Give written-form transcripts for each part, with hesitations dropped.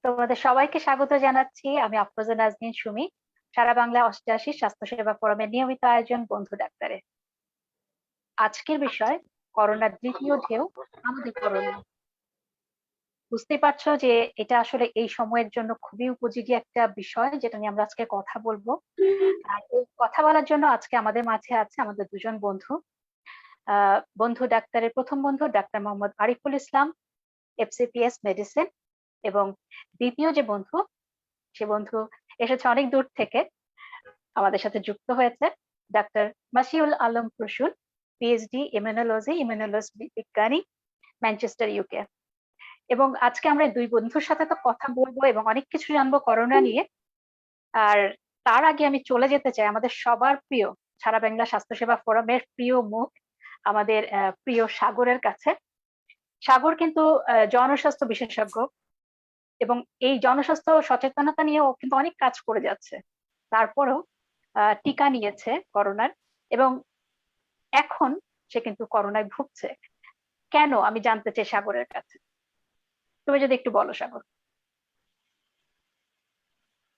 তোমাদের সবাইকে স্বাগত জানাচ্ছি। আমি আফরোজা নাজনীন সুমি, সারা বাংলা ৮৮ স্বাস্থ্যসেবা ফোরামের নিয়মিত আয়োজন বন্ধু ডাক্তারে। আজকের বিষয় করোনার দ্বিতীয় ঢেউ, আমাদের করণীয়। বুঝতেই পারছো যে এটা আসলে এই সময়ের জন্য খুবই উপযোগী একটা বিষয়, যেটা নিয়ে আমরা আজকে কথা বলবো। আর এই কথা বলার জন্য আজকে আমাদের মাঝে আছে আমাদের দুজন বন্ধু। বন্ধু ডাক্তারের প্রথম বন্ধু doctor Mohammad Ariful Islam, FCPS medicine, এবং দ্বিতীয় যে বন্ধু, সে বন্ধু এসেছে অনেক দূর থেকে, আমাদের সাথে যুক্ত হয়েছে doctor Masiul Alam Prosun, PhD immunology বিজ্ঞানী, ম্যানচেস্টার ইউকে। এবং আজকে আমরা দুই বন্ধুর সাথে তো কথা বলবো এবং অনেক কিছু জানবো করোনা নিয়ে। আর তার আগে আমি চলে যেতে চাই আমাদের সবার প্রিয় সারা বাংলা স্বাস্থ্যসেবা ফোরামের প্রিয় মুখ, আমাদের প্রিয় সাগরের কাছে। সাগর কিন্তু জনস্বাস্থ্য বিশেষজ্ঞ, এবং এই জনস্বাস্থ্য সচেতনতা নিয়ে ও কিন্তু অনেক কাজ করে যাচ্ছে। তারপরেও টিকা নিয়েছে করোনার, এবং এখন সে কিন্তু করোনায় ভুগছে। কেন, আমি জানতে চাই সাগরের কাছে। তুমি যদি একটু বলো সাগর।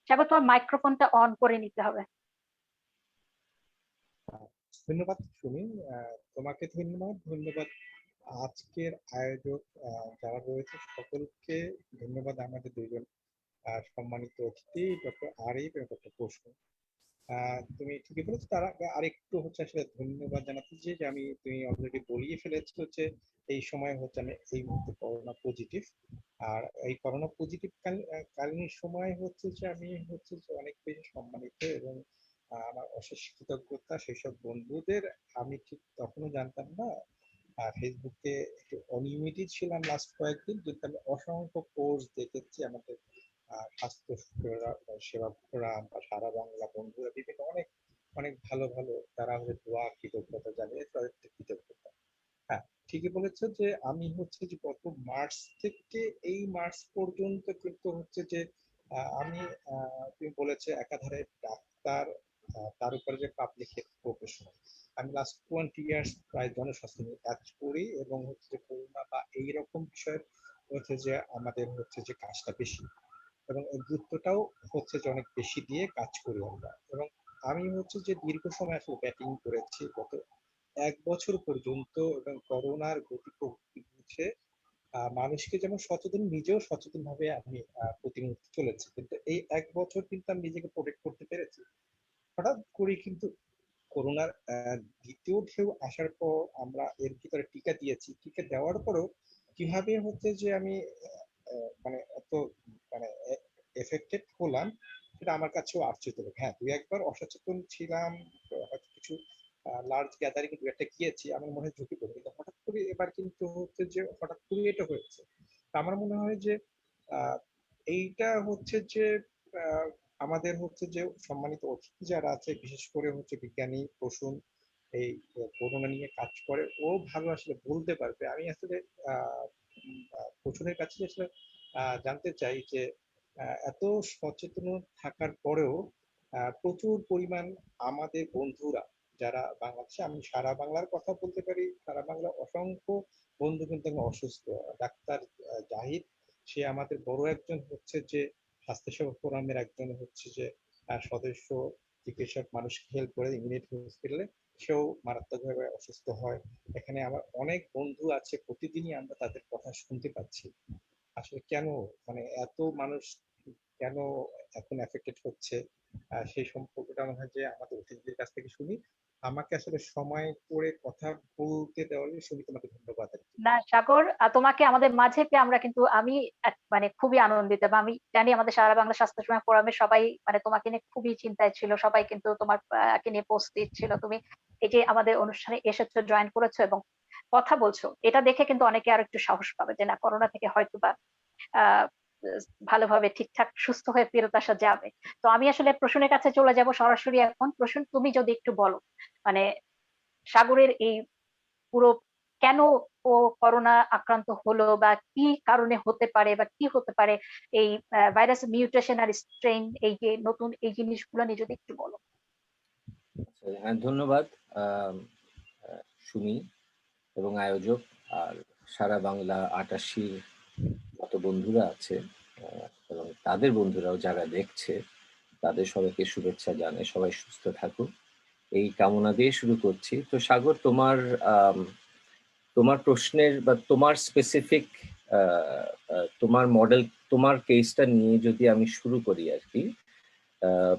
সাগর, তোমার মাইক্রোফোনটা অন করে নিতে হবে। ধন্যবাদ সুমি। তোমাকে ধন্যবাদ। আজকের আয়োজক যারা রয়েছে সকলকে ধন্যবাদ। আমাদের দুইজন সম্মানিত অতিথি ডক্টর আরিফ এবং ডক্টর প্রসূন। তুমি ঠিকই বলেছো। তার আগে আরেকটু আসলে ধন্যবাদ জানাতে যে তুমি অলরেডি বলিয়ে ফেলেছো যে এই সময় আমি এই মুহূর্তে করোনা পজিটিভ। আর এই করোনা পজিটিভ কালীন সময় যে আমি যে অনেক বেশি সম্মানিত, এবং আমার অশেষ কৃতজ্ঞতা সেই সব বন্ধুদের। আমি ঠিক তখনও জানতাম না, ফেসবুকে একটু অনিয়মিতই ছিলাম লাস্ট কয়েকদিন, কিন্তু আমি অসংখ্য পোস্ট দেখেছি আমাদের স্বাস্থ্য সেবা ফোরাম বা সারা বাংলা বন্ধুরা বিভিন্ন অনেক অনেক ভালো ভালো তারা দোয়া কৃতজ্ঞতা জানিয়ে তাদের কৃতজ্ঞতা। হ্যাঁ, ঠিকই বলেছো যে আমি যে গত মার্চ থেকে এই মার্চ পর্যন্ত কিন্তু যে আমি তুমি বলেছে একাধারে ডাক্তার, তার উপরে যে পাবলিক হেলথ প্রফেশনাল। আমি লাস্ট 20 ইয়ার্স প্রায় জনস্বাস্থ্য নিয়ে কাজ করি, এবং করোনা বা এইরকম বিষয়ের যে আমাদের যে কাজটা বেশি, এবং গুরুত্বটাও যে অনেক বেশি দিয়ে কাজ করি আমরা। এবং আমি যে দীর্ঘ সময় আসলে ব্যাটিং করেছি গত 1 বছর পর্যন্ত, এবং করোনার গতি প্রকৃতি বুঝে মানুষকে যেমন সচেতন, নিজেও সচেতন ভাবে আমি প্রতি মুহূর্তে চলেছি। কিন্তু এই 1 বছর কিন্তু আমি নিজেকে প্রোটেক্ট করতে পেরেছি। হঠাৎ করে কিন্তু করোনার দ্বিতীয় ঢেউ আসার পর আমরা এর ভিতরে টিকা দিয়েছি। টিকা দেওয়ার পরেও কিভাবে যে আমি এত এফেক্টেড হলাম, সেটা আমার কাছেও আশ্চর্যজনক। হ্যাঁ, দুই একবার অসচেতন ছিলাম, হয়তো কিছু লার্জ গ্যাদারিং দু একটা গিয়েছি, আমার মনে হয় ঝুঁকি পড়ে। কিন্তু হঠাৎ করে এবার কিন্তু যে হঠাৎ করে এটা হয়েছে। আমার মনে হয় যে এইটা যে আহ, আমাদের যে সম্মানিত অতিথি যারা আছে, বিশেষ করে বিজ্ঞানী প্রসূন এই করোনা নিয়ে কাজ করে, ও ভালো আসলে বলতে পারবে। আমি আসলে প্রসূনের কাছে আসলে জানতে চাই যে এত সচেতন থাকার পরেও প্রচুর পরিমাণ আমাদের বন্ধুরা যারা বাংলাদেশে, আমি সারা বাংলার কথা বলতে পারি, সারা বাংলা অসংখ্য বন্ধু কিন্তু অসুস্থ। ডাক্তার জাহিদ, সে আমাদের বড় একজন যে স্বাস্থ্যসেবা ফোরামের একজন যে সদস্য, চিকিৎসক, মানুষকে হেল্প করে ইমিডিয়েট হসপিটালে, সেও মারাত্মকভাবে অসুস্থ হয়। এখানে আমার অনেক বন্ধু আছে, প্রতিদিনই আমরা তাদের কথা শুনতে পাচ্ছি। আসলে কেন এত মানুষ কেন এখন এফেক্টেড হচ্ছে, সেই সম্পর্কটা মনে হয় যে আমাদের অতিথিদের কাছ থেকে শুনি। আমাকে আসলে সময় করে কথা বলতে দেওয়ার জন্য শুনি, তোমাকে ধন্যবাদ। না সাগর, তোমাকে আমাদের মাঝে পেয়ে আমরা কিন্তু আমি খুবই আনন্দিত, বা আমি জানি আমাদের সারা বাংলা স্বাস্থ্যসেবা ফোরামে সবাই তোমাকে নিয়ে খুবই চিন্তায় ছিল। সবাই কিন্তু তোমার কে নিয়ে পোস্ট দিচ্ছিল। তুমি এই যে আমাদের অনুষ্ঠানে এসেছো, জয়েন করেছো এবং কথা বলছো, এটা দেখে কিন্তু অনেকে আর একটু সাহস পাবে যে না, করোনা থেকে হয়তো বা আহ ভালোভাবে ঠিকঠাক সুস্থ হয়ে ফেরত আসা যাবে। তো আমি আসলে প্রশ্নের কাছে চলে যাব সরাসরি এখন। প্রশ্ন, তুমি যদি একটু বলো মানে সাগরের এই পুরো কেন ও করোনা আক্রান্ত হলো, বা কি কারণে হতে পারে, বা কি হতে পারে এই ভাইরাস মিউটেশন আর স্ট্রেন, এই যে নতুন এই জিনিসগুলো নিয়ে যদি একটু বলো। হ্যাঁ, ধন্যবাদ সুমি এবং আয়োজক আর সারা বাংলা ৮৮ মতো বন্ধুরা আছে। এবং তাদের বন্ধুরাও যারা দেখছে তাদের সবাইকে শুভেচ্ছা জানাই, সবাই সুস্থ থাকুক এই কামনা দিয়ে শুরু করছি। তো সাগর, তোমার প্রশ্নের বা তোমার স্পেসিফিক তোমার মডেল, তোমার কেসটা নিয়ে যদি আমি শুরু করি আর কি, আহ,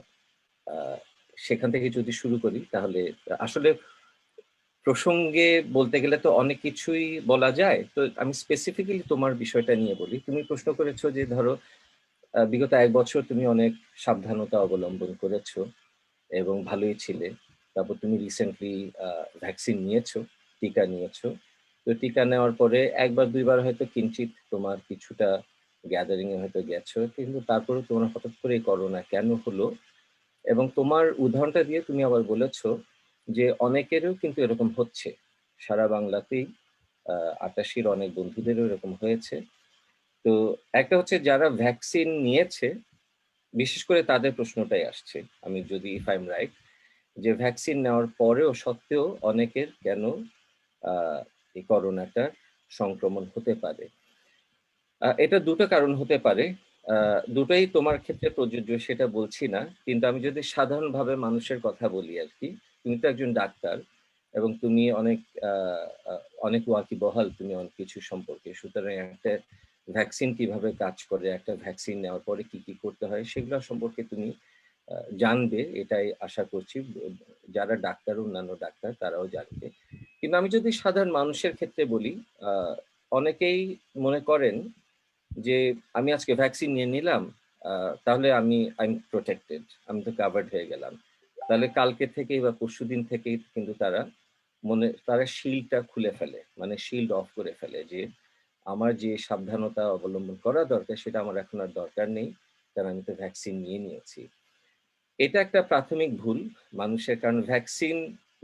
আহ, সেখান থেকে যদি শুরু করি তাহলে আসলে প্রসঙ্গে বলতে গেলে তো অনেক কিছুই বলা যায়। তো আমি স্পেসিফিক্যালি তোমার বিষয়টা নিয়ে বলি। তুমি প্রশ্ন করেছো যে ধরো বিগত 1 বছর তুমি অনেক সাবধানতা অবলম্বন করেছো এবং ভালোই ছিলে। তারপর তুমি রিসেন্টলি ভ্যাকসিন নিয়েছো, টিকা নিয়েছো। তো টিকা নেওয়ার পরে একবার দুইবার হয়তো কিঞ্চিত তোমার কিছুটা গ্যাদারিং এ হয়তো গেছো, কিন্তু তারপরে তোমার হঠাৎ করে করোনা কেন হলো, এবং তোমার উদাহরণটা দিয়ে তুমি আবার বলেছো যে অনেকেরও কিন্তু এরকম হচ্ছে, সারা বাংলাতেই 88-র অনেক বন্ধুদেরও এরকম হয়েছে। তো একটা হচ্ছে যারা ভ্যাকসিন নিয়েছে, বিশেষ করে তাদের প্রশ্নটাই আসছে, আমি যদি ইফ আই এম রাইট, যে ভ্যাকসিন নেওয়ার পরেও সত্ত্বেও অনেকের কেন এই করোনাটার সংক্রমণ হতে পারে। এটা দুটো কারণ হতে পারে। দুটোই তোমার ক্ষেত্রে প্রযোজ্য সেটা বলছি না, কিন্তু আমি যদি সাধারণভাবে মানুষের কথা বলি আর কি। তুমি তো একজন ডাক্তার এবং তুমি অনেক ওয়াকিবহাল তুমি অনেক কিছু সম্পর্কে, সুতরাং একটা ভ্যাকসিন কিভাবে কাজ করে, একটা ভ্যাকসিন নেওয়ার পরে কি কি করতে হয় সেগুলো সম্পর্কে তুমি জানবে, এটাই আশা করছি। যারা ডাক্তার, অন্যান্য ডাক্তার তারাও জানবে। কিন্তু আমি যদি সাধারণ মানুষের ক্ষেত্রে বলি, অনেকেই মনে করেন যে আমি আজকে ভ্যাকসিন নিয়ে নিলাম, তাহলে আই এম প্রোটেক্টেড, আমি তো কাভার্ড হয়ে গেলাম। তাহলে কালকে থেকেই বা পরশুদিন থেকেই কিন্তু তারা শিল্ডটা খুলে ফেলে, মানে শিল্ড অফ করে ফেলে, যে আমার যে সাবধানতা অবলম্বন করা দরকার সেটা আমার এখন আর দরকার নেই, কারণ আমি তো ভ্যাকসিন নিয়ে নিয়েছি। এটা একটা প্রাথমিক ভুল মানুষের, কারণ ভ্যাকসিন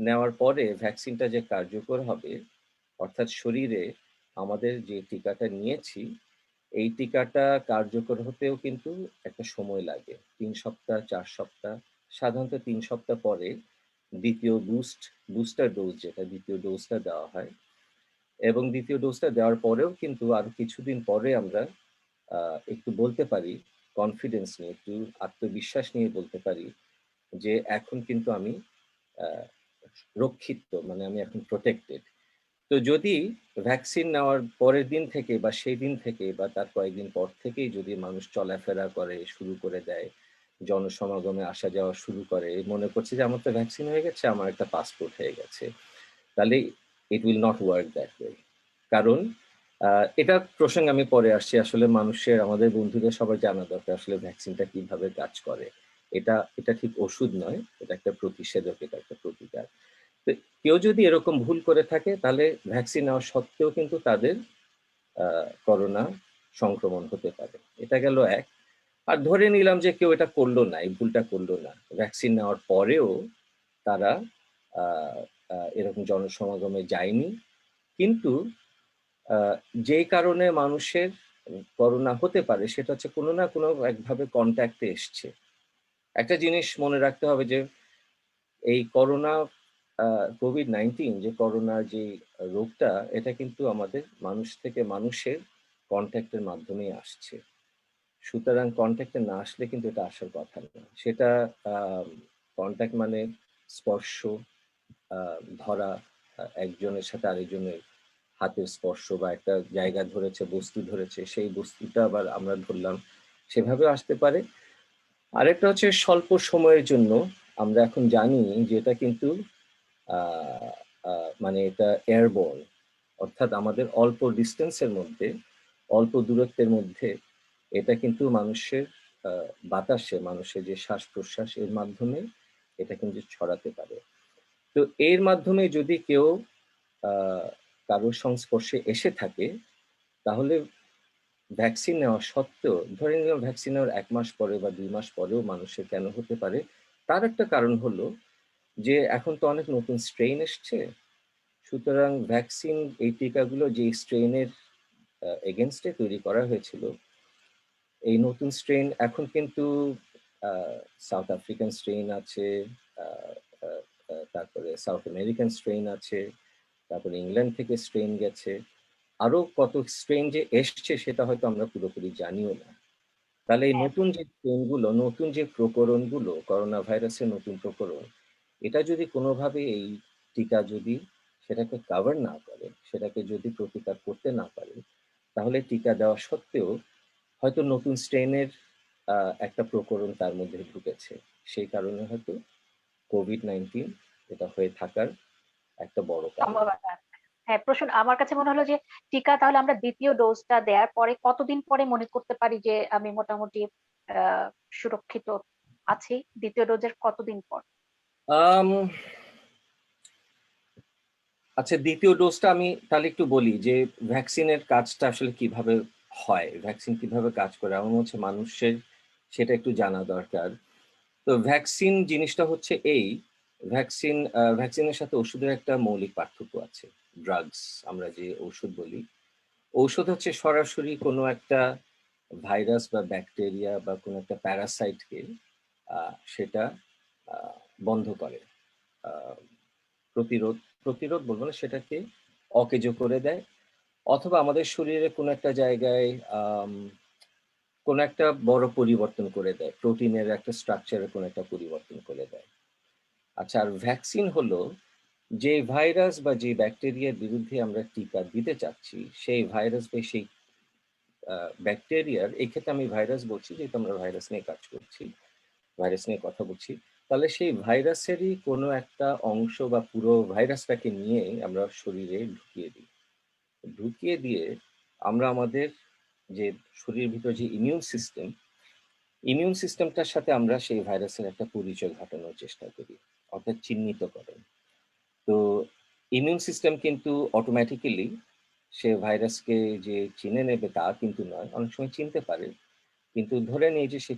নেওয়ার পরে ভ্যাকসিনটা যে কার্যকর হবে, অর্থাৎ শরীরে আমাদের যে টিকাটা নিয়েছি এই টিকাটা কার্যকর হতেও কিন্তু একটা সময় লাগে, 3 সপ্তাহ 4 সপ্তাহ, সাধারণত 3 সপ্তাহ পরে দ্বিতীয় বুস্টার ডোজ, যেটা দ্বিতীয় ডোজটা দেওয়া হয়। এবং দ্বিতীয় ডোজটা দেওয়ার পরেও কিন্তু আরো কিছুদিন পরে আমরা একটু বলতে পারি, কনফিডেন্স নিয়ে, একটু আত্মবিশ্বাস নিয়ে বলতে পারি যে এখন কিন্তু আমি আহ, রক্ষিত, মানে আমি এখন প্রোটেক্টেড। তো যদি ভ্যাকসিন নেওয়ার পরের দিন থেকে বা সেই দিন থেকে বা তার কয়েকদিন পর থেকেই যদি মানুষ চলাফেরা করে শুরু করে দেয়, জনসমাগমে আসা যাওয়া শুরু করে, মনে করছে যে আমার তো ভ্যাকসিন হয়ে গেছে, আমার একটা পাসপোর্ট হয়ে গেছে, তাহলে it will not work that way. কারণ এটা প্রসঙ্গে আমি পরে আসছি। আসলে মানুষের, আমাদের বন্ধুদের সবাই জানা দরকার আসলে ভ্যাকসিনটা কিভাবে কাজ করে। এটা এটা ঠিক ওষুধ নয়, এটা একটা প্রতিষেধক, এটা একটা প্রতিকার। তো কেউ যদি এরকম ভুল করে থাকে তাহলে ভ্যাকসিন নেওয়া সত্ত্বেও কিন্তু তাদের করোনা সংক্রমণ হতে পারে। এটা গেল এক। আর ধরে নিলাম যে কেউ এটা করলো না, এই ভুলটা করলো না, ভ্যাকসিন নেওয়ার পরেও তারা এরকম জনসমাগমে যায়নি, কিন্তু যেই কারণে মানুষের করোনা হতে পারে সেটা হচ্ছে কোনো না কোনো একভাবে কন্ট্যাক্টে এসছে। একটা জিনিস মনে রাখতে হবে যে এই করোনা, কোভিড-19 যে করোনার যে রোগটা, এটা কিন্তু আমাদের মানুষ থেকে মানুষের কন্ট্যাক্টের মাধ্যমেই আসছে। সুতরাং কন্ট্যাক্টে না আসলে কিন্তু এটা আসার কথা না। সেটা কন্ট্যাক্ট মানে স্পর্শ, ধরা, একজনের সাথে আরেকজনের হাতের স্পর্শ, বা একটা জায়গা ধরেছে, বস্তু ধরেছে, সেই বস্তুটা আবার আমরা ধরলাম, সেভাবে আসতে পারে। আরেকটা হচ্ছে স্বল্প সময়ের জন্য, আমরা এখন জানি যে এটা কিন্তু মানে এটা এয়ারবোর্ন, অর্থাৎ আমাদের অল্প ডিস্টেন্সের মধ্যে, অল্প দূরত্বের মধ্যে এটা কিন্তু মানুষের বাতাসে, মানুষের যে শ্বাস প্রশ্বাস, এর মাধ্যমে এটা কিন্তু ছড়াতে পারে। তো এর মাধ্যমে যদি কেউ কারোর সংস্পর্শে এসে থাকে, তাহলে ভ্যাকসিন নেওয়া সত্ত্বেও, ধরে নিলাম ভ্যাকসিন নেওয়ার 1 মাস পরে বা 2 মাস পরেও মানুষের কেন হতে পারে, তার একটা কারণ হলো যে এখন তো অনেক নতুন স্ট্রেইন এসছে। সুতরাং ভ্যাকসিন, এই টিকাগুলো যে স্ট্রেইনের এগেনস্টে তৈরি করা হয়েছিল, এই নতুন স্ট্রেইন এখন কিন্তু সাউথ আফ্রিকান স্ট্রেইন আছে, তারপরে সাউথ আমেরিকান স্ট্রেইন আছে, তারপরে ইংল্যান্ড থেকে স্ট্রেইন গেছে, আরো কত স্ট্রেইন যে এসছে সেটা হয়তো আমরা পুরোপুরি জানিও না। তাহলে এই হ্যাঁ, নতুন যে ট্রেনগুলো, নতুন যে প্রকরণগুলো, করোনা ভাইরাসের নতুন প্রকরণ, এটা যদি কোনোভাবে এই টিকা যদি সেটাকে কভার না করে, সেটাকে যদি প্রতিকার করতে না পারে, তাহলে টিকা দেওয়া সত্ত্বেও হয়তো নতুন স্ট্রেনের একটা প্রকরণ তার মধ্যে ঢুকেছে। সেই কারণে হয়তো কোভিড-19 এটা হয়ে থাকার একটা বড় কারণ। সম্ভাবনা আছে। হ্যাঁ, প্রশ্ন আমার কাছে মনে হলো যে টিকা তাহলে আমরা দ্বিতীয় ডোজটা দেওয়ার পরে কতদিন পরে মনে করতে পারি যে আমি মোটামুটি সুরক্ষিত আছি? দ্বিতীয় ডোজের কতদিন পর? আম আচ্ছা, দ্বিতীয় ডোজটা আমি তাহলে একটু বলি যে ভ্যাকসিনের কাজটা আসলে কিভাবে হয়, ভ্যাকসিন কিভাবে কাজ করে। আমার মনে হচ্ছে মানুষের সেটা একটু জানা দরকার। তো ভ্যাকসিন জিনিসটা হচ্ছে এই, ভ্যাকসিনের সাথে ওষুধের একটা মৌলিক পার্থক্য আছে। ড্রাগস আমরা যে ঔষধ বলি, ঔষধ হচ্ছে সরাসরি কোনো একটা ভাইরাস বা ব্যাকটেরিয়া বা কোনো একটা প্যারাসাইটকে সেটা বন্ধ করে, আহ, প্রতিরোধ প্রতিরোধ বলবো না, সেটাকে অকেজো করে দেয়, অথবা আমাদের শরীরে কোনো একটা জায়গায় কোনো একটা বড় পরিবর্তন করে দেয়, প্রোটিনের একটা স্ট্রাকচারে কোনো একটা পরিবর্তন করে দেয়। আচ্ছা, আর ভ্যাকসিন হলো যে ভাইরাস বা যে ব্যাকটেরিয়ার বিরুদ্ধে আমরা টিকা দিতে চাচ্ছি, সেই ভাইরাস বা সেই ব্যাকটেরিয়ার, এই ক্ষেত্রে আমি ভাইরাস বলছি যেহেতু আমরা ভাইরাস নিয়ে কাজ করছি, ভাইরাস নিয়ে কথা বলছি, তাহলে সেই ভাইরাসেরই কোনো একটা অংশ বা পুরো ভাইরাসটাকে নিয়ে আমরা শরীরে ঢুকিয়ে দিয়ে আমরা আমাদের যে শরীরের ভিতর যে ইমিউন সিস্টেমটার সাথে আমরা সেই ভাইরাসের একটা পরিচয় ঘটানোর চেষ্টা করি, অর্থাৎ চিহ্নিতকরণ। তো ইমিউন সিস্টেম কিন্তু অটোমেটিক্যালি সে ভাইরাসকে যে চিনে নেবে তা কিন্তু নয়, অনেক সময় চিনতে পারে, কিন্তু ধরে নিই যে সে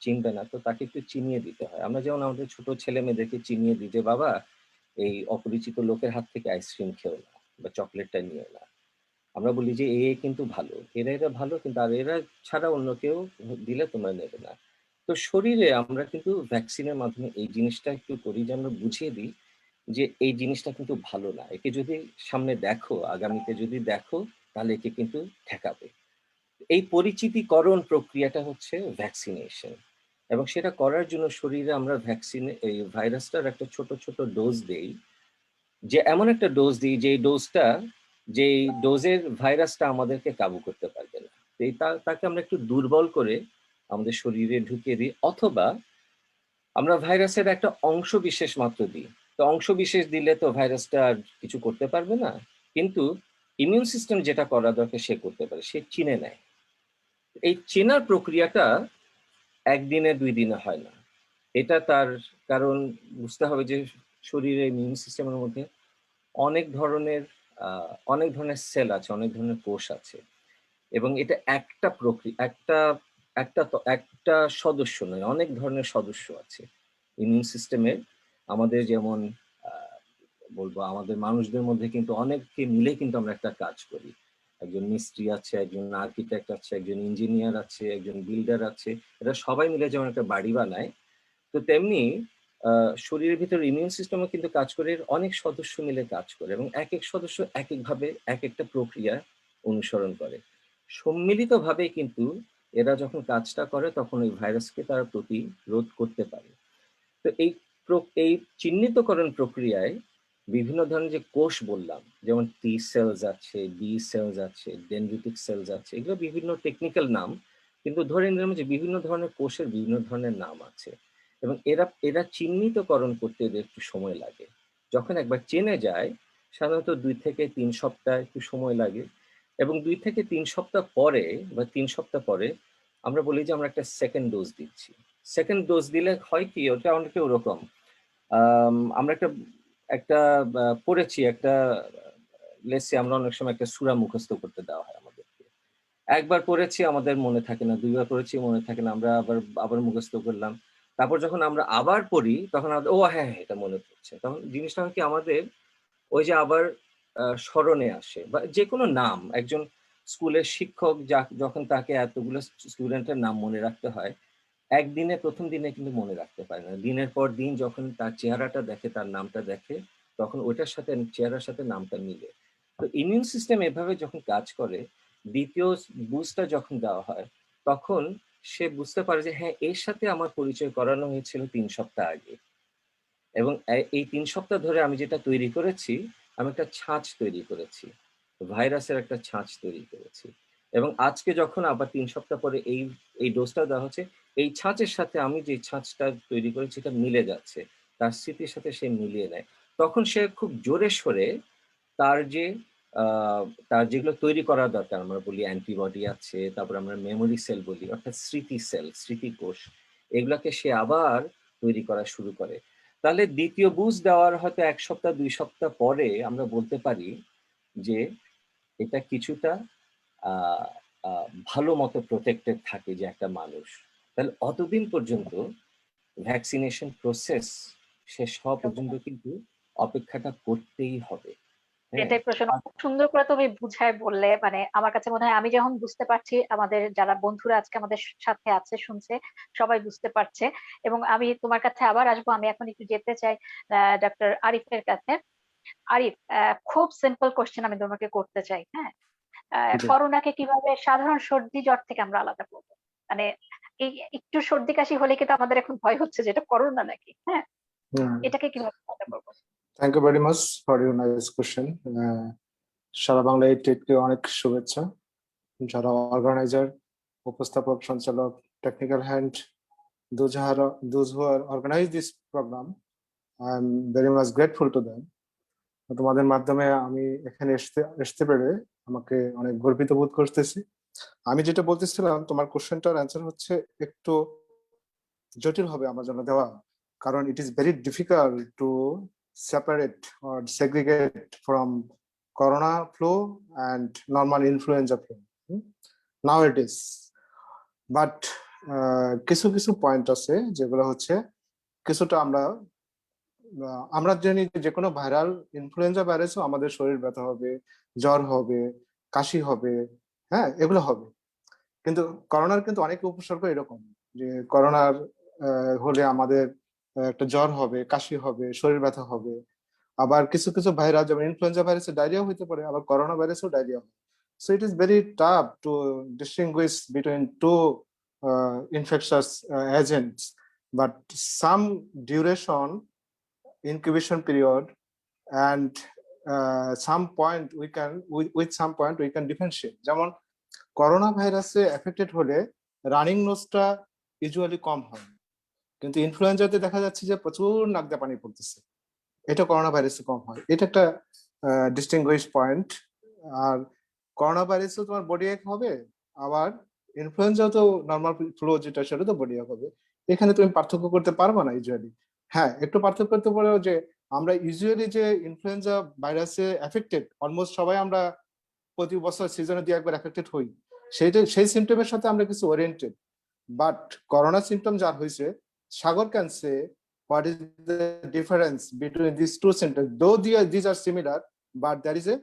চিনবে না, তো তাকে একটু চিনিয়ে দিতে হয়। আমরা যেমন আমাদের ছোট ছেলে মেয়েদেরকে চিনিয়ে দিই যে বাবা, এই অপরিচিত লোকের হাত থেকে আইসক্রিম খেও না বা চকলেটটা নিও না। আমরা বলি যে এ কিন্তু ভালো, এরা ভালো, কিন্তু আর এরা ছাড়া অন্য কেউ দিলে তোমরা নেবে না। তো শরীরে আমরা কিন্তু ভ্যাকসিনের মাধ্যমে এই জিনিসটা একটু করি যে আমরা বুঝিয়ে দিই যে এই জিনিসটা কিন্তু ভালো না, একে যদি সামনে দেখো, আগামীতে যদি দেখো, তাহলে একে কিন্তু ঠেকাবে। এই পরিচিতিকরণ প্রক্রিয়াটা হচ্ছে ভ্যাকসিনেশন, এবং সেটা করার জন্য শরীরে আমরা এই ভাইরাসটার একটা ছোট ছোট ডোজ দেই, যে এমন একটা ডোজ দিই যেই ডোজের ভাইরাসটা আমাদেরকে কাবু করতে পারবে না। তো তাকে আমরা একটু দুর্বল করে আমাদের শরীরে ঢুকিয়ে দিই, অথবা আমরা ভাইরাসের একটা অংশ বিশেষ মাত্র দিই। তো অংশ বিশেষ দিলে তো ভাইরাসটা আর কিছু করতে পারবে না, কিন্তু ইমিউন সিস্টেম যেটা করা দরকার সে করতে পারে, সে চিনে নেয়। এই চেনার প্রক্রিয়াটা একদিনে দুই দিনে হয় না। এটা তার কারণ বুঝতে হবে যে শরীরের ইমিউন সিস্টেমের মধ্যে অনেক ধরনের অনেক ধরনের সেল আছে, অনেক ধরনের কোষ আছে, এবং এটা একটা প্রক্রিয়া, একটা সদস্য নয়, অনেক ধরনের সদস্য আছে ইমিউন সিস্টেমের। আমাদের যেমন বলবো, আমাদের মানুষদের মধ্যে কিন্তু অনেককে মিলে কিন্তু আমরা একটা কাজ করি। একজন মিস্ত্রি আছে, একজন আর্কিটেক্ট আছে, একজন ইঞ্জিনিয়ার আছে, একজন বিল্ডার আছে, এরা সবাই মিলে যেমন একটা বাড়ি বানায়, তো তেমনি শরীরের ভিতর ইমিউন সিস্টেমও কিন্তু কাজ করে, এর অনেক সদস্য মিলে কাজ করে, এবং এক এক সদস্য এক একভাবে এক একটা প্রক্রিয়া অনুসরণ করে। সম্মিলিতভাবে কিন্তু এরা যখন কাজটা করে তখন ওই ভাইরাসকে তারা প্রতিরোধ করতে পারে। তো এই চিহ্নিতকরণ প্রক্রিয়ায় বিভিন্ন ধরনের যে কোষ বললাম, যেমন টি সেলস আছে, বি সেলস আছে, ডেনড্রিটিক সেলস আছে, এগুলো বিভিন্ন টেকনিক্যাল নাম, কিন্তু ধরে নিলাম যে বিভিন্ন ধরনের কোষের বিভিন্ন ধরনের নাম আছে, এবং এরা এরা চিহ্নিতকরণ করতে এদের একটু সময় লাগে। যখন একবার চেনে যায়, সাধারণত 2 থেকে 3 সপ্তাহ একটু সময় লাগে, এবং 2 থেকে 3 সপ্তাহ পরে বা 3 সপ্তাহ পরে আমরা বলি যে আমরা একটা সেকেন্ড ডোজ দিচ্ছি। সেকেন্ড ডোজ দিলে হয় কি, ওটা অনেকটা ওরকম, আমরা একটা একটা পড়েছি একটা, লেসে আমরা অনেক সময় একটা সূরা মুখস্থ করতে দেওয়া হয় আমাদেরকে। একবার পড়েছি আমাদের মনে থাকে না, 2বার পড়েছি মনে থাকে না, আমরা আবার আবার মুখস্থ করলাম। তারপর যখন আমরা আবার পড়ি তখন আমাদের ও হ্যাঁ, হ্যাঁ, এটা মনে পড়ছে। তখন জিনিসটা হয় কি, আমাদের ওই যে আবার স্মরণে আসে, বা যেকোনো নাম, একজন স্কুলের শিক্ষক যখন তাকে এতগুলো স্টুডেন্টের নাম মনে রাখতে হয়, একদিনে প্রথম দিনে কিন্তু মনে রাখতে পারে না। দিনের পর দিন যখন তার চেহারাটা দেখে, তার নামটা দেখে, তখন ওইটার সাথে চেহারার সাথে নামটা মিলে। তো ইমিউন সিস্টেম এভাবে যখন কাজ করে, দ্বিতীয় বুস্টটা যখন দেওয়া হয়, তখন সে বুঝতে পারে যে হ্যাঁ, এর সাথে আমার পরিচয় করানো হয়েছিল 3 সপ্তাহ আগে, এবং এই 3 সপ্তাহ ধরে আমি যেটা তৈরি করেছি, আমি একটা ছাঁচ তৈরি করেছি, ভাইরাসের একটা ছাঁচ তৈরি করেছি। এবং আজকে যখন আবার 3 সপ্তাহ পরে এই ডোজটা দেওয়া হচ্ছে, এই ছাঁচের সাথে আমি যে ছাঁচটা তৈরি করেছি এটা মিলে যাচ্ছে, তার স্মৃতির সাথে সে মিলিয়ে নেয়। তখন সে খুব জোরে সোরে তার যে তার যেগুলো তৈরি করা দরকার, আমরা বলি অ্যান্টিবডি আছে, তারপর আমরা মেমোরি সেল বলি, অর্থাৎ স্মৃতি সেল, স্মৃতিকোষ, এগুলাকে সে আবার তৈরি করা শুরু করে। তাহলে দ্বিতীয় বুস্ট দেওয়ার হয়তো 1 সপ্তাহ 2 সপ্তাহ পরে আমরা বলতে পারি যে এটা কিছুটা আহ ভালো মতো প্রোটেক্টেড থাকে যে একটা মানুষ। তাহলে অতদিন পর্যন্ত ভ্যাকসিনেশন প্রসেস শেষ হওয়া পর্যন্ত কিন্তু অপেক্ষাটা করতেই হবে। হ্যাঁ, এটাই প্রশ্ন, খুব সুন্দর করে তুমি বুঝায় বললে। মানে আমার কাছে মনে হয় আমি যখন বুঝতে পারছি, আমাদের যারা বন্ধুরা আজকে আমাদের সাথে আছে শুনছে, সবাই বুঝতে পারছে। এবং আমি তোমার কাছে আবার আসবো, আমি এখন একটু যেতে চাই ডক্টর আরিফের কাছে। আরিফ, খুব সিম্পল কোশ্চেন আমি তোমাকে করতে চাই। হ্যাঁ, জি। করোনাকে কিভাবে সাধারণ সর্দি জ্বর থেকে আমরা আলাদা করবো? মানে এই একটু সর্দি কাশি হলে কিন্তু আমাদের এখন ভয় হচ্ছে যে এটা করোনা নাকি। হ্যাঁ, এটাকে কিভাবে আলাদা করবো? Thank you very much for your nice question. সারা বাংলা এই টেটকে অনেক শুভেচ্ছা। যারা অর্গানাইজার, উপস্থাপক, সঞ্চালক, technical hand, those who are organize this program, I am very much grateful to them. তোমাদের মাধ্যমে আমি এখানে আসতে পেরে আমাকে অনেক গর্বিত বোধ করতেছি। আমি যেটা বলতেছিলাম, তোমার কোশ্চেনটার অ্যান্সার হচ্ছে একটু জটিল হবে আমার জন্য দেওয়া, কারণ ইট is very difficult to separate or segregate from corona flu and normal influenza flu now it is. But কিছু কিছু পয়েন্ট আছে যেগুলো হচ্ছে কিছুটা আমরা জানি যে কোনো ভাইরাল ইনফ্লুয়েঞ্জা ভাইরাসও আমাদের শরীর ব্যথা হবে, জ্বর হবে, কাশি হবে, হ্যাঁ এগুলো হবে। কিন্তু করোনার কিন্তু অনেক উপসর্গ এরকম যে করোনার হলে আমাদের একটা জ্বর হবে, কাশি হবে, শরীর ব্যথা হবে। আবার কিছু কিছু ভাইরাস যেমন ইনফ্লুয়েঞ্জা ভাইরাসে ডায়রিয়া হইতে পারে, আবার করোনা ভাইরাসেও ডায়রিয়া হয়। So it is very tough to distinguish between two infectious agents, but some duration, incubation period, and some point we can with some point we can differentiate. যেমন corona ভাইরাসে affected হলে running নোজটা usually কম হয়, কিন্তু ইনফ্লুয়েঞ্জাতে দেখা যাচ্ছে যে প্রচুর নাক দিয়ে পানি পড়তেছে, এটা করোনা ভাইরাসে কম হয়। এটা একটা ডিস্টিংগুইশ পয়েন্ট। আর করোনা ভাইরাসও তোমার বডি এক হবে, আবার ইনফ্লুয়েঞ্জাও তো নর্মাল ফ্লু যেটা সেটা তো বডি এক হবে। এখানে তুমি পার্থক্য করতে পারবে না ইউজুয়ালি। হ্যাঁ, একটু পার্থক্য করতে পারো যে আমরা ইউজুয়ালি যে ইনফ্লুয়েঞ্জা ভাইরাসে এফেক্টেড, অলমোস্ট সবাই আমরা প্রতি বছর সিজনে দিয়ে একবার এফেক্টেড হই, সেই সিমটমের সাথে আমরা কিছু ওরিয়েন্টেড। বাট করোনা সিমটম যার হয়েছে, Sagar can say what is the difference between these two symptoms, though these are similar, but there is a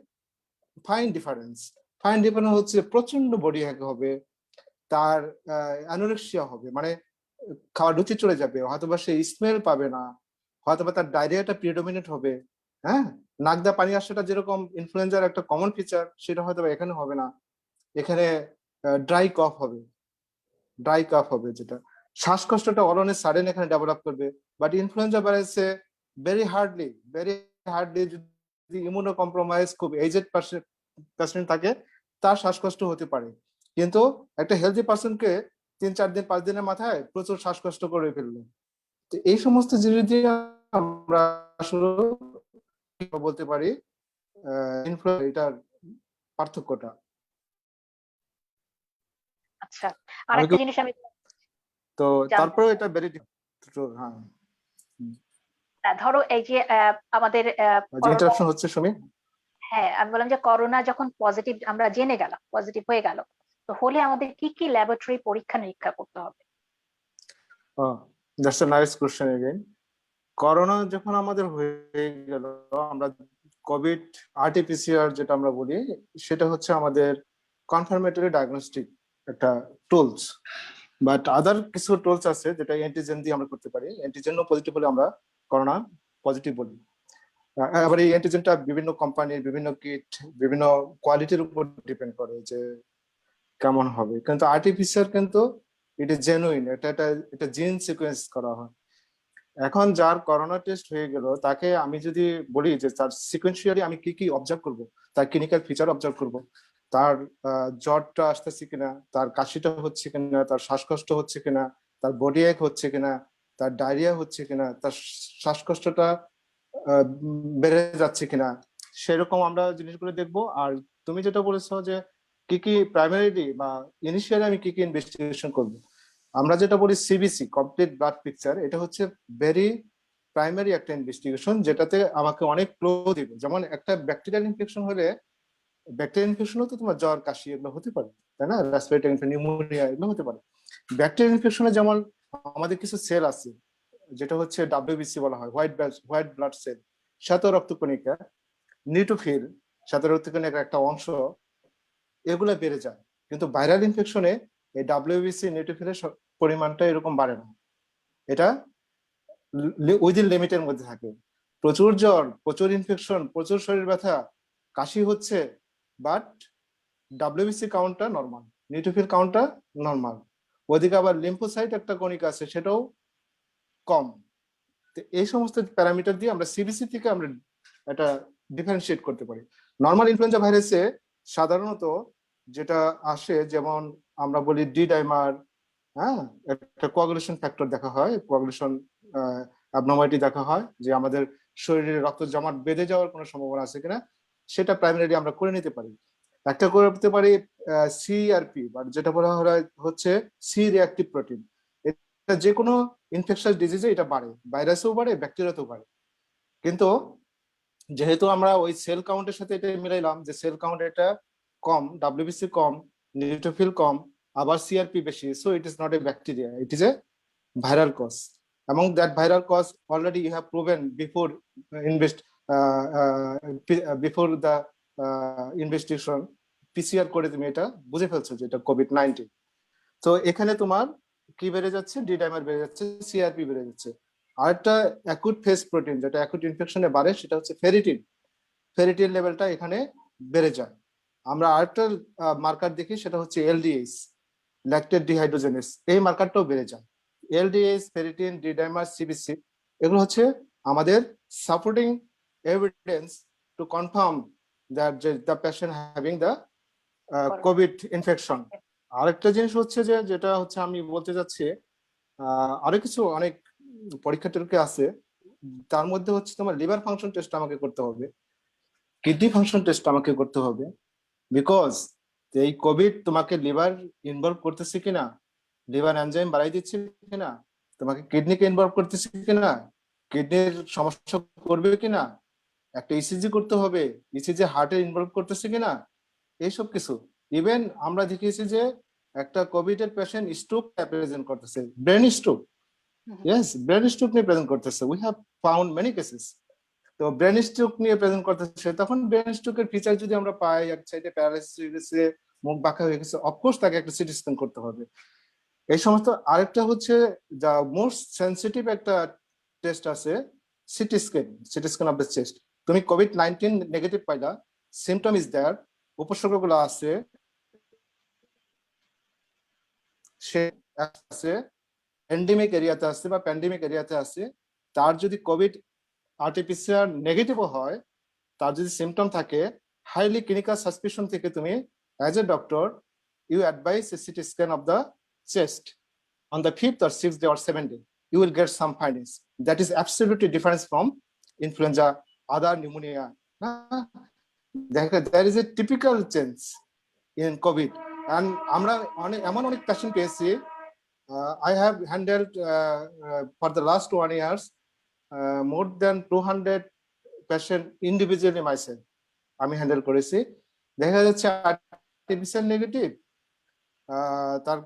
fine difference. Fine difference হচ্ছে প্রচন্ড বডি হ্যাক হবে, তার অ্যানোরেক্সিয়া হবে, মানে খাওয়ার রুচি চলে যাবে, হয়তোবা সে স্মেল পাবে না, হয়তোবা তার ডায়রিয়াটা প্রিডোমিনেন্ট হবে। হ্যাঁ, নাক দিয়ে পানি আসাটা যেরকম ইনফ্লুয়েঞ্জার একটা কমন ফিচার, সেটা হয়তো এখানে হবে না। এখানে ড্রাই কফ হবে, যেটা শ্বাসকষ্টটা অল অন এ সাডেন এখানে ডেভেলপ করবে। বাট ইনফ্লুয়েঞ্জা ভাইরাসে ভেরি হার্ডলি যদি ইমিউনো কম্প্রোমাইজ খুব এজেড পেশেন্ট থাকে, তার শ্বাসকষ্ট হতে পারে। কিন্তু একটা হেলদি পার্সনকে 3-4 দিন 5 দিনের মাথায় প্রচুর শ্বাসকষ্ট করে ফেললো। তো এই সমস্ত জিনিস দিয়ে আমরা আসলে বলতে পারি এটার পার্থক্যটা। আচ্ছা, আরেকটা জিনিস আমি তো জানতে তারপরে এটা ভেরি হ্যাঁ, ধরো এই যে আমাদের ইন্টারাপশন হচ্ছে সুমি। হ্যাঁ, আমি বললাম যে করোনা যখন পজিটিভ আমরা জেনে গেলাম, পজিটিভ হয়ে গেল, তো হলে আমাদের কি কি ল্যাবরেটরি পরীক্ষা নিরীক্ষা করতে হবে? That's a nice question again. Corona যখন আমাদের হয়ে গেল, আমরা কোভিড আরটিপিসিআর যেটা আমরা বলি, সেটা হচ্ছে আমাদের কনফার্মেটরি ডায়াগনস্টিক একটা টুলস। বাট আদার কিছু টুলস আছে যেটা অ্যান্টিজেন দিয়ে আমরা করতে পারি। অ্যান্টিজেনও পজিটিভ হলে আমরা করোনা পজিটিভ বলি। আবার এই অ্যান্টিজেনটা বিভিন্ন কোম্পানির, বিভিন্ন কিট, বিভিন্ন কোয়ালিটির উপর ডিপেন্ড করে যে কেমন হবে। কিন্তু আরটিপিসিআর কিন্তু ইট ইজ জেনুইন, এটা জিন সিকোয়েন্স করা হয়। এখন যার করোনা টেস্ট হয়ে গেল তাকে আমি যদি বলি যে তার সিকোয়েন্সিয়ালি আমি কি কি অবজার্ভ করব, তার ক্লিনিক্যাল ফিচার অবজার্ভ করব, তার জ্বরটা আসতেছে কিনা, তার কাশিটা হচ্ছে কিনা, তার শ্বাসকষ্ট হচ্ছে কিনা, তার বডি এক হচ্ছে কিনা, তার ডায়রিয়া হচ্ছে কিনা, তার শ্বাসকষ্টটা বেড়ে যাচ্ছে কিনা, সেরকম আমরা জিনিসগুলো দেখবো। আর তুমি যেটা বলেছো যে কি কি প্রাইমারিলি বা ইনিশিয়ালি আমি কি কি ইনভেস্টিগেশন করবো, আমরা যেটা বলি সিবিসি কমপ্লিট ব্লাড পিকচার, এটা হচ্ছে ভেরি প্রাইমারি একটা ইনভেস্টিগেশন, যেটাতে আমাকে অনেক ক্লো দিবে। যেমন একটা ব্যাকটেরিয়াল ইনফেকশন হলে, ব্যাকটেরিয়াল ইনফেকশনও তো তোমার জ্বর কাশি এগুলো হতে পারে, তাই না, রেসপিরেটরি ইনফেকশন, নিউমোনিয়া এগুলো হতে পারে। ব্যাকটেরিয়াল ইনফেকশনে যেমন আমাদের কিছু সেল আছে যেটা হচ্ছে ডাব্লিউবিসি বলা হয়, হোয়াইট ব্লাড সেল, শ্বেত রক্তকণিকা, নিউট্রোফিল, শ্বেত রক্তকণিকার একটা অংশ, এগুলো বেড়ে যায়। কিন্তু ভাইরাল ইনফেকশনে এই ডাব্লিউবিসি নিউট্রোফিলের পরিমাণটা এরকম বাড়ে না, এটা উইদিন লিমিটের মধ্যে থাকে। প্রচুর জ্বর, প্রচুর ইনফেকশন, প্রচুর শরীর ব্যথা, কাশি হচ্ছে, বাট ডাব্লিউবিসি কাউন্টটা নর্মাল, নিউট্রোফিল কাউন্টটা নর্মাল। ওদিকে আবার লিম্ফোসাইট একটা কণিকা আছে, সেটাও কম। তো এই সমস্ত প্যারামিটার দিয়ে আমরা সিবিসি থেকে আমরা এটা ডিফারেন্সিয়েট করতে পারি। নর্মাল ইনফ্লুয়েঞ্জা ভাইরাসে সাধারণত যেটা আসে, যেমন আমরা বলি ডি ডাইমার, হ্যাঁ, একটা কোয়াগুলেশন ফ্যাক্টর দেখা হয়, কোয়াগুলেশন অ্যাবনর্মালিটি দেখা হয়, যে আমাদের শরীরে রক্ত জমাট বেঁধে যাওয়ার কোনো সম্ভাবনা আছে কিনা, সেটা প্রাইমারিলি আমরা করে নিতে পারি। একটা করতে পারি সিআরপি, বা যেটা বলা হয় হচ্ছে সি রিঅ্যাক্টিভ প্রোটিন। এটা যে কোনো ইনফেকশাস ডিজিজে এটা বাড়ে, ভাইরাসেও বাড়ে, ব্যাকটেরিয়াতেও বাড়ে। কিন্তু যেহেতু আমরা ওই সেল কাউন্টের সাথে এটা মিলাইলাম যে সেল কাউন্ট এটা কম, ডাব্লিউবিসি কম, নিউট্রোফিল কম, আবার সিআরপি বেশি, so it is not a bacteria, it is a viral cause. Among that viral cause, already you have proven before before the investigation, PCR করে তুমি এটা বুঝে ফেলছো যে এটা কোভিড-19। তো এখানে তোমার কি বেড়ে যাচ্ছে, ডি ডাইমার বেড়ে যাচ্ছে, সিআরপি বেড়ে যাচ্ছে। আরেকটা অ্যাকুট ফেজ প্রোটিন যেটা অ্যাকুট ইনফেকশনে বাড়ে, সেটা হচ্ছে ফেরিটিন। ফেরিটিন লেভেলটা এখানে বেড়ে যায়। আমরা আরেকটা মার্কার দেখি, সেটা হচ্ছে এলডিএস, ল্যাকটেট ডিহাইড্রোজেনেস, এই মার্কারটাও বেড়ে যায়। LDS, ferritin, D dimer, CBC, এগুলো হচ্ছে আমাদের supporting evidence to confirm that the patient having the Covid infection. আরেকটা জিনিস হচ্ছে যে যেটা হচ্ছে আমি বলতে যাচ্ছি, আরো কিছু অনেক পরীক্ষা টরীক্ষা আছে, তার মধ্যে হচ্ছে তোমার লিভার ফাংশন টেস্ট আমাকে করতে হবে, কিডনি ফাংশন টেস্ট আমাকে করতে হবে, বিকজ এই কোভিড তোমাকে লিভার ইনভলভ করতেছে কিনা, লিভার এনজাইম বাড়াই দিচ্ছে কিনা, তোমাকে কিডনিকে ইনভলভ করতেছে কিনা, কিডনির সমস্যা করবে কিনা, একটা ইসিজি করতে হবে, ইসিজি হার্টে ইনভলভ করতেছে কিনা, এইসব কিছু। ইভেন আমরা দেখিয়েছি যে একটা কোভিড এর পেশেন্ট স্ট্রোক প্রেজেন্ট করতেছে, brain stroke, yes, brain stroke নিয়ে প্রেজেন্ট করতেছে, we have found many cases. তো ব্রেন স্ট্রোক নিয়ে প্রেজেন্ট করতেছে, তখন ব্রেন স্ট্রোকের ফিচার যদি আমরা পাই, এক সাইডে প্যারালাইসিস হয়ে গেছে, মুখ বাঁকা হয়ে গেছে, অফকোর্স তাকে একটা সিটি স্ক্যান করতে হবে। এই সমস্ত। আরেকটা হচ্ছে যা মোস্ট সেন্সিটিভ একটা টেস্ট আছে, city scan of the chest. তুমি কোভিড-19 নেগেটিভ পাইলা, সিমটম ইজ দেয়ার, উপসর্গগুলো আছে, সে আছে এন্ডেমিক এরিয়াতে আছে বা প্যান্ডেমিক এরিয়াতে আছে, তার যদি কোভিড আরটিপিসিআর নেগেটিভও হয়, তার যদি সিমটম থাকে, হাইলি ক্লিনিক্যাল সাসপিশন থেকে তুমি as a doctor you advise a CT scan of the chest on the 5th or 6th day or 7th day. You will get some findings that is absolutely different from influenza, other pneumonia. There is a typical change in COVID, and আমরা এমন অনেক patient পেয়েছি, I have handled for the last 1 year more than 200 patient individually myself আমি handle করেছি। দেখা যাচ্ছে RTPCR negative, তার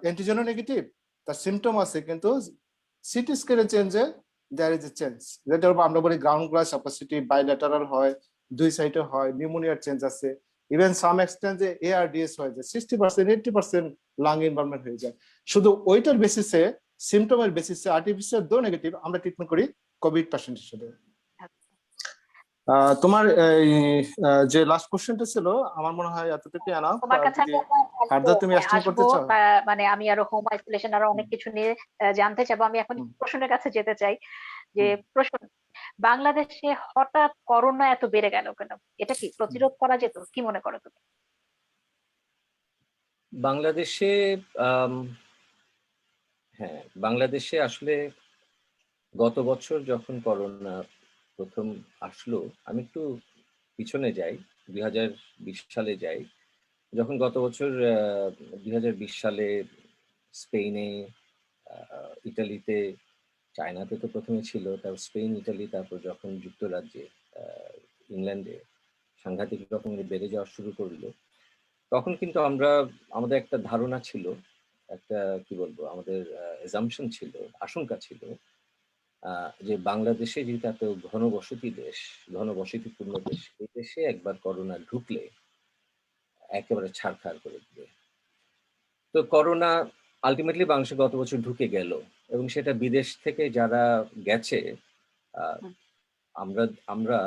অ্যান্টিজেনও negative, তার সিমটম আছে, কিন্তু সিটি স্ক্যানের চেঞ্জে দেয়ার ইজ এ চেঞ্জ, যেটা আমরা বলি গ্রাউন্ড গ্লাস অপাসিটি, বাইল্যাটারাল হয়, দুই সাইডে হয়, নিউমোনিয়ার চেঞ্জ আছে, ইভেন সাম এক্সটেন্টে এআরডিএস হয়ে যায়, 60% 80% লাং ইনভলভমেন্ট হয়ে যায়। শুধু ওইটার বেসিসে, সিমটমের বেসিসে আরটিপিসিআর দো নেগেটিভ আমরা ট্রিটমেন্ট করি কোভিড পেশেন্ট হিসেবে। তোমার যে লাস্ট কোশ্চেনটা ছিল আমার মনে হয় এতটুকু এনাফ। তোমার কাছে যদি আমি আবার ফার্দার তুমি হ্যাঁ, এস্টিমেট করতে আসবো চাও। মানে আমি আরো হোম আইসোলেশন আরো অনেক কিছু নিয়ে জানতে চাবো। আমি এখন হুম, প্রশ্নের কাছে যেতে চাই যে হুম। প্রশ্ন, বাংলাদেশে হঠাৎ করোনা এত বেড়ে গেল কেন? এটা কি প্রতিরোধ করা যেত? কি মনে করো তুমি? বাংলাদেশে আম, হ্যাঁ, বাংলাদেশে আসলে গত বছর যখন করোনা প্রথম আসলো, আমি একটু পিছনে যাই, 2020 সালে যাই। যখন গত বছর 2020 সালে স্পেনে, ইটালিতে, চায়নাতে তো প্রথমে ছিল, তারপর স্পেন, ইটালি, তারপর যখন যুক্তরাজ্যে, ইংল্যান্ডে সাংঘাতিক রকমের বেড়ে যাওয়া শুরু করলো, তখন কিন্তু আমাদের একটা ধারণা ছিল, একটা কি বলবো, আমাদের এজাম্পশন ছিল, আশঙ্কা ছিল, যে বাংলাদেশে যেহেতু এত ঘনবসতি দেশ, ঘনবসতিপূর্ণ দেশ, এই দেশে একবার করোনা ঢুকলে একেবারে ছাড়খাড় করে দিবে। তো করোনা আলটিমেটলি বাংলাদেশে গত বছর ঢুকে গেল, এবং সেটা বিদেশ থেকে যারা গেছে, আহ, হুম, আমরা আমরা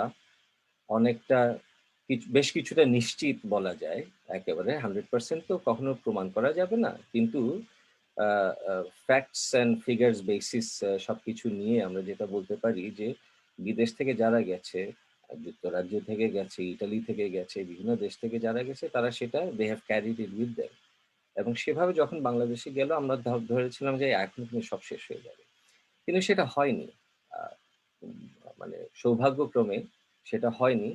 অনেকটা বেশ কিছুটা নিশ্চিত বলা যায়। একেবারে 100% তো কখনো প্রমাণ করা যাবে না, কিন্তু ফ্যাক্টস অ্যান্ড ফিগার্স বেসিস সবকিছু নিয়ে আমরা যেটা বলতে পারি যে বিদেশ থেকে যারা গেছে, যুক্তরাজ্য থেকে গেছে, ইটালি থেকে গেছে, বিভিন্ন দেশ থেকে যারা গেছে, তারা সেটা they have carried it with them. এবং সেভাবে যখন বাংলাদেশে গেল, আমরা ধরেছিলাম যে এখন কিন্তু সব শেষ হয়ে যাবে, কিন্তু সেটা হয়নি। আহ, উম, মানে সৌভাগ্যক্রমে সেটা হয়নি।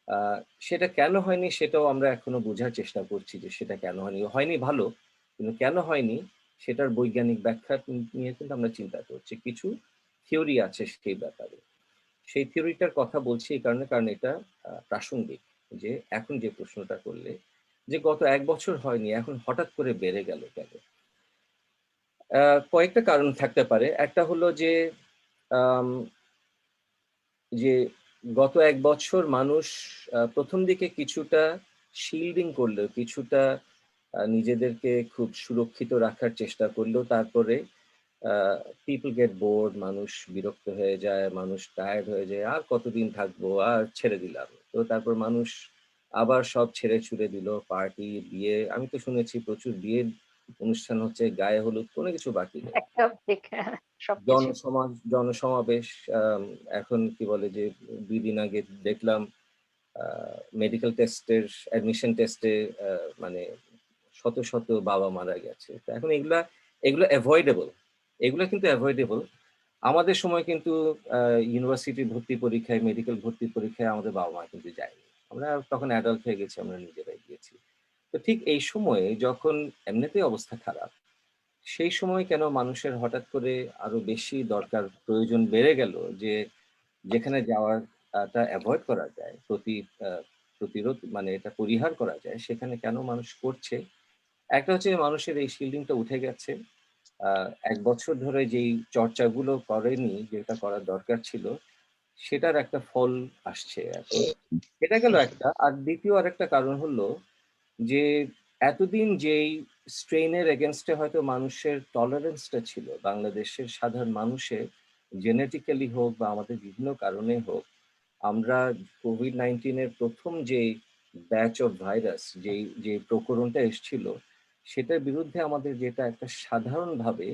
আহ, সেটা কেন হয়নি সেটাও আমরা এখনো বোঝার চেষ্টা করছি, যে সেটা কেন হয়নি। হয়নি ভালো, কিন্তু কেন হয়নি সেটার বৈজ্ঞানিক ব্যাখ্যা নিয়ে কিন্তু আমরা চিন্তা করছি। কিছু থিওরি আছে সেই ব্যাপারে। সেই থিওরিটার কথা বলছি এই কারণে, কারণ এটা প্রাসঙ্গিক। যে এখন যে প্রশ্নটা করলে, যে গত 1 বছর হয়নি, এখন হঠাৎ করে বেড়ে গেল কেন? কয়েকটা কারণ থাকতে পারে। একটা হলো যে আম, যে গত 1 বছর মানুষ প্রথম দিকে কিছুটা শিল্ডিং করলেও, কিছুটা নিজেদেরকে খুব সুরক্ষিত রাখার চেষ্টা করলেও, তারপরে পিপল গেট বোর্ড, মানুষ বিরক্ত হয়ে যায়, মানুষ টায়ার্ড হয়ে যায়, আর কতদিন থাকবো, আর ছেড়ে দিলাম। তো তারপর মানুষ আবার সব ছেড়ে ছুড়ে দিল, পার্টি, বিয়ে। আমি তো শুনেছি প্রচুর বিয়ের অনুষ্ঠান হচ্ছে, গায়ে হলুদ, কোনো কিছু বাকি নেই। একটা ঠিক সবকিছু। জনসমাবেশ। এখন কি বলে যে 2 দিন আগে দেখলাম মেডিকেল টেস্টের, অ্যাডমিশন টেস্টে মানে শত শত বাবা মারা গেছে। তো এখন এগুলা এগুলো অ্যাভয়েডেবল, এগুলো কিন্তু অ্যাভয়েডেবল। আমাদের সময় কিন্তু ইউনিভার্সিটি ভর্তি পরীক্ষায়, মেডিকেল ভর্তি পরীক্ষায় আমাদের বাবা মা কিন্তু যায়নি। আমরা তখন অ্যাডাল্ট হয়ে গেছি, আমরা নিজেরাই গিয়েছি। তো ঠিক এই সময়ে যখন এমনিতেই অবস্থা খারাপ, সেই সময় কেন মানুষের হঠাৎ করে আরো বেশি দরকার, প্রয়োজন বেড়ে গেল, যে যেখানে যাওয়াটা অ্যাভয়েড করা যায়, প্রতিরোধ মানে এটা পরিহার করা যায়, সেখানে কেন মানুষ করছে? একটা হচ্ছে মানুষের এই শিল্ডিংটা উঠে গেছে। 1 বছর ধরে যেই চর্চাগুলো করেনি, যেটা করার দরকার ছিল, সেটার একটা ফল আসছে এখন। এটা গেল একটা। আর দ্বিতীয় আরেকটা কারণ হলো যে এতদিন যেই স্ট্রেইনের এগেনস্টে হয়তো মানুষের টলারেন্সটা ছিল, বাংলাদেশের সাধারণ মানুষের, জেনেটিক্যালি হোক বা আমাদের বিভিন্ন কারণে হোক, আমরা কোভিড-19-এর প্রথম যে ব্যাচ অফ ভাইরাস, যে প্রকরণটা এসেছিল, সেটার বিরুদ্ধে আমাদের যেটা একটা সাধারণভাবে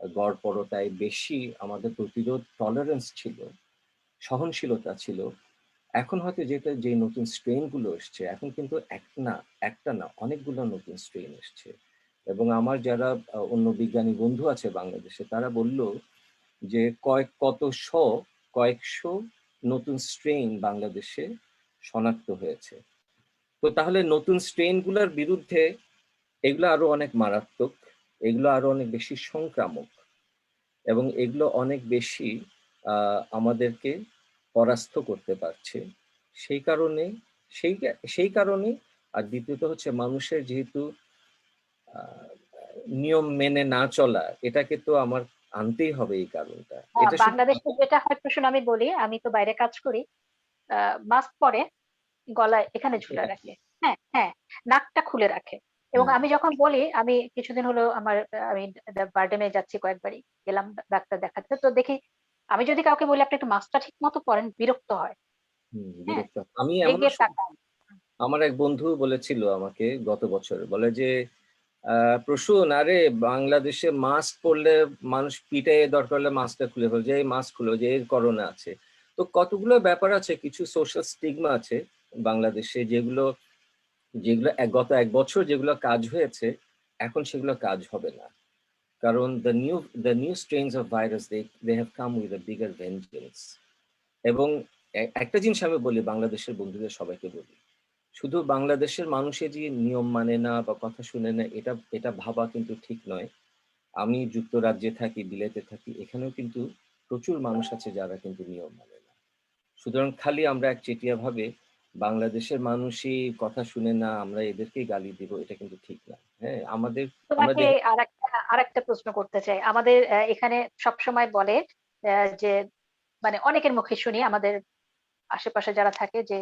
গড়পড়তায় বেশি আমাদের প্রতিরোধ টলারেন্স ছিল, সহনশীলতা ছিল। এখন হয়তো যে নতুন স্ট্রেন গুলো এসছে, এখন কিন্তু একটা না, অনেকগুলো নতুন স্ট্রেন এসছে। এবং আমার যারা অন্য বিজ্ঞানী বন্ধু আছে বাংলাদেশে, তারা বলল যে কয়েকশো নতুন স্ট্রেন বাংলাদেশে শনাক্ত হয়েছে। তো তাহলে নতুন স্ট্রেন গুলার বিরুদ্ধে এগুলো আরো অনেক মারাত্মক, এগুলো আরো অনেক বেশি সংক্রামক, এবং এগুলো অনেক বেশি আমাদেরকে পরাস্ত করতে পারছে। সেই কারণে সেই সেই কারণে আর দ্বিতীয়ত হচ্ছে মানুষের যেহেতু আহ, নিয়ম মেনে না চলা, এটাকে তো আমার আনতেই হবে এই কারণটা। হ্যাঁ, এটা শুধু বাংলাদেশে যেটা হয় প্রশ্ন, আমি বলি, আমি তো বাইরে কাজ করি, মাস্ক পরে গলায় এখানে ঝুলে রাখে। হ্যাঁ, হ্যাঁ, নাকটা খুলে রাখে। এবং হ্যাঁ, আমি যখন বলি, আমি কিছুদিন হলো আমার আমি বারডেমে যাচ্ছি, কয়েকবারই গেলাম ডাক্তার দেখাতে, তো দেখি আমি যদি কাউকে বলি আপনি একটু মাস্কটা ঠিক মতো পরেন, বিরক্ত হয়। বিরক্ত। আমি এমন রেগে থাকা। আমার এক বন্ধু বলেছিল আমাকে গত বছর, বলে যে প্রসূন, আরে বাংলাদেশে মাস্ক পরলে মানুষ পিটাই, দরকার হলে মাস্কটা খুলে ফেলে, যে এই মাস্ক খুলে, যে এর করোনা আছে। তো কতগুলো ব্যাপার আছে, কিছু সোশ্যাল স্টিগমা আছে বাংলাদেশে, যেগুলো যেগুলো গত এক বছর যেগুলো কাজ হয়েছে, এখন সেগুলো কাজ হবে না। কারণ the new strains of virus, they have come with a bigger vengeance. এবং একটা জিনিস আমি বলি বাংলাদেশের বন্ধুদের সবাইকে বলি, শুধু বাংলাদেশের মানুষের যে নিয়ম মানে না বা কথা শুনে না, এটা এটা ভাবা কিন্তু ঠিক নয়। আমি যুক্তরাজ্যে থাকি, বিলেতে থাকি, এখানেও কিন্তু প্রচুর মানুষ আছে যারা কিন্তু নিয়ম মানে না। সুতরাং খালি আমরা একচেটিয়া ভাবে বাংলাদেশের মানুষই কথা শুনে না, আমরা এদেরকেই গালি দিব, এটা কিন্তু ঠিক না। হ্যাঁ, আমরা তোমাকে আরেকটা প্রশ্ন করতে চাই। আমাদের এখানে সবসময় বলে যে মানে অনেকের মুখে শুনি, আমাদের আশেপাশে যারা থাকে, যে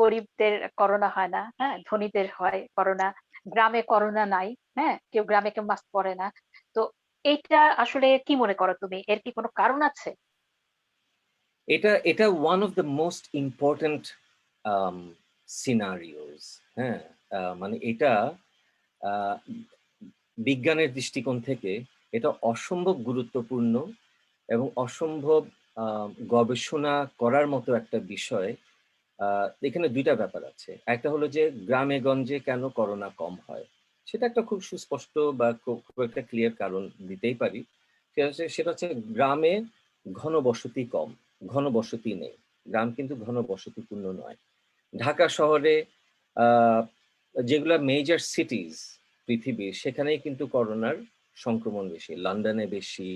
গরিবদের করোনা হয় না, হ্যাঁ, ধনীদের হয় করোনা, গ্রামে করোনা নাই, হ্যাঁ, গ্রামে কেউ মাস্ক পরে না। তো এইটা আসলে কি মনে করো তুমি, এর কি কোনো কারণ আছে? এটা এটা one of the most important scenarios. হ্যাঁ, মানে এটা আহ, বিজ্ঞানের দৃষ্টিকোণ থেকে এটা অসম্ভব গুরুত্বপূর্ণ এবং অসম্ভব গবেষণা করার মতো একটা বিষয়। এখানে দুইটা ব্যাপার আছে। একটা হলো যে গ্রামে গঞ্জে কেন করোনা কম হয়, সেটা একটা খুব সুস্পষ্ট বা খুব একটা ক্লিয়ার কারণ দিতেই পারি। সেটা হচ্ছে গ্রামে ঘনবসতি কম, ঘনবসতি নেই। গ্রাম কিন্তু ঘনবসতিপূর্ণ নয়। ঢাকা শহরে আহ, যেগুলা মেজর সিটিজ পৃথিবীর, সেখানেই কিন্তু করোনার সংক্রমণ বেশি। লন্ডনে বেশি,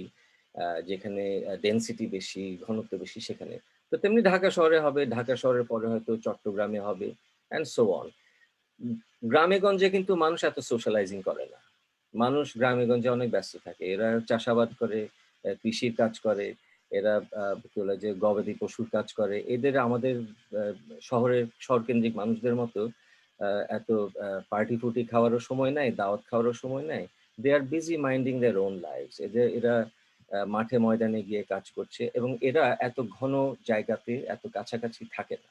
যেখানে ডেনসিটি বেশি, ঘনত্ব বেশি, সেখানে। তো তেমনি ঢাকা শহরে হবে, ঢাকা শহরের পরে হয়তো চট্টগ্রামে হবে, অ্যান্ড সো অন। গ্রামে গঞ্জে কিন্তু মানুষ এত সোশ্যালাইজিং করে না। মানুষ গ্রামে গঞ্জে অনেক ব্যস্ত থাকে, এরা চাষাবাদ করে, কৃষির কাজ করে, এরা কি বলে যে গবাদি পশুর কাজ করে। এদের আমাদের শহরকেন্দ্রিক মানুষদের মতো এত পার্টি ফুটি খাওয়ারও সময় নাই, দাওয়াত খাওয়ারও সময় নাই। দে আর busy minding their own lives. এরা মাঠে ময়দানে গিয়ে কাজ করছে, এবং এরা এত ঘন জায়গাতে এত কাছাকাছি থাকে না।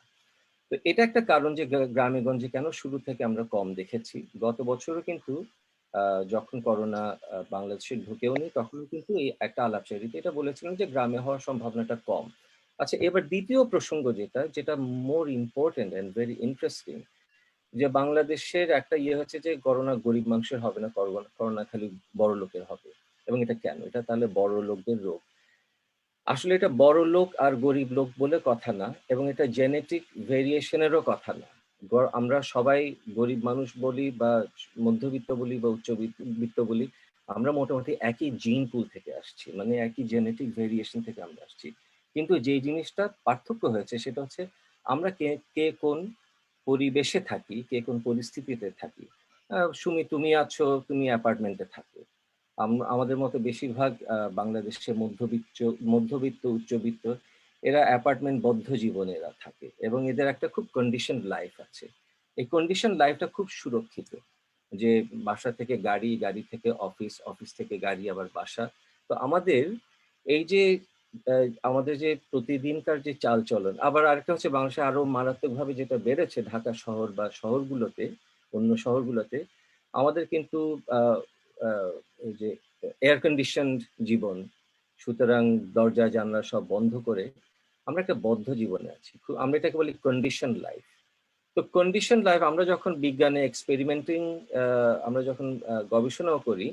তো এটা একটা কারণ যে গ্রামে গঞ্জে কেন শুরু থেকে আমরা কম দেখেছি। গত বছরও কিন্তু যখন করোনা বাংলাদেশে ঢুকেও নি, তখনও কিন্তু এই একটা আলাপচারিতা এটা বলেছিলেন যে গ্রামে হওয়ার সম্ভাবনাটা কম। আচ্ছা, এবার দ্বিতীয় প্রসঙ্গ যেটা যেটা more important and very interesting, যে বাংলাদেশের একটা ইয়ে হচ্ছে যে করোনা গরিব মানুষের হবে না, করোনা খালি বড় লোকের হবে। এবং এটা কেন? এটা তাহলে বড় লোকদের রোগ। আসলে এটা বড় লোক আর গরিব লোক বলে কথা না, এবং এটা জেনেটিক ভেরিয়েশনেরও কথা না। আমরা সবাই গরিব মানুষ বলি বা মধ্যবিত্ত বলি বা উচ্চবিত্ত বলি, আমরা মোটামুটি একই জিন পুল থেকে আসছি, মানে একই জেনেটিক ভেরিয়েশন থেকে আমরা আসছি। কিন্তু যে জিনিসটা পার্থক্য হয়েছে সেটা হচ্ছে আমরা কে কে কোন পরিবেশে থাকি, কে কোন পরিস্থিতিতে থাকি। সুমি, তুমি আছো, তুমি অ্যাপার্টমেন্টে থাকো। আমাদের মতো বেশিরভাগ বাংলাদেশে মধ্যবিত্ত উচ্চবিত্ত, এরা অ্যাপার্টমেন্ট বদ্ধ জীবনে এরা থাকে, এবং এদের একটা খুব কন্ডিশন লাইফ আছে। এই কন্ডিশন লাইফটা খুব সুরক্ষিত, যে বাসা থেকে গাড়ি, গাড়ি থেকে অফিস, অফিস থেকে গাড়ি, আবার বাসা। তো আমাদের এই যে আমাদের যে প্রতিদিনকার যে চাল চলন, আবার আরেকটা হচ্ছে বাংলাদেশে আরো মারাত্মকভাবে যেটা বেড়েছে ঢাকা শহর বা শহরগুলোতে, অন্য শহরগুলোতে আমাদের কিন্তু আহ আহ এই যে এয়ার কন্ডিশনড জীবন। সুতরাং দরজা জানলা সব বন্ধ করে আমরা একটা বদ্ধ জীবনে আছি। আমরা এটাকে বলি কন্ডিশন লাইফ। তো কন্ডিশন লাইফ আমরা যখন বিজ্ঞানে এক্সপেরিমেন্টিং, আমরা যখন গবেষণাও করি,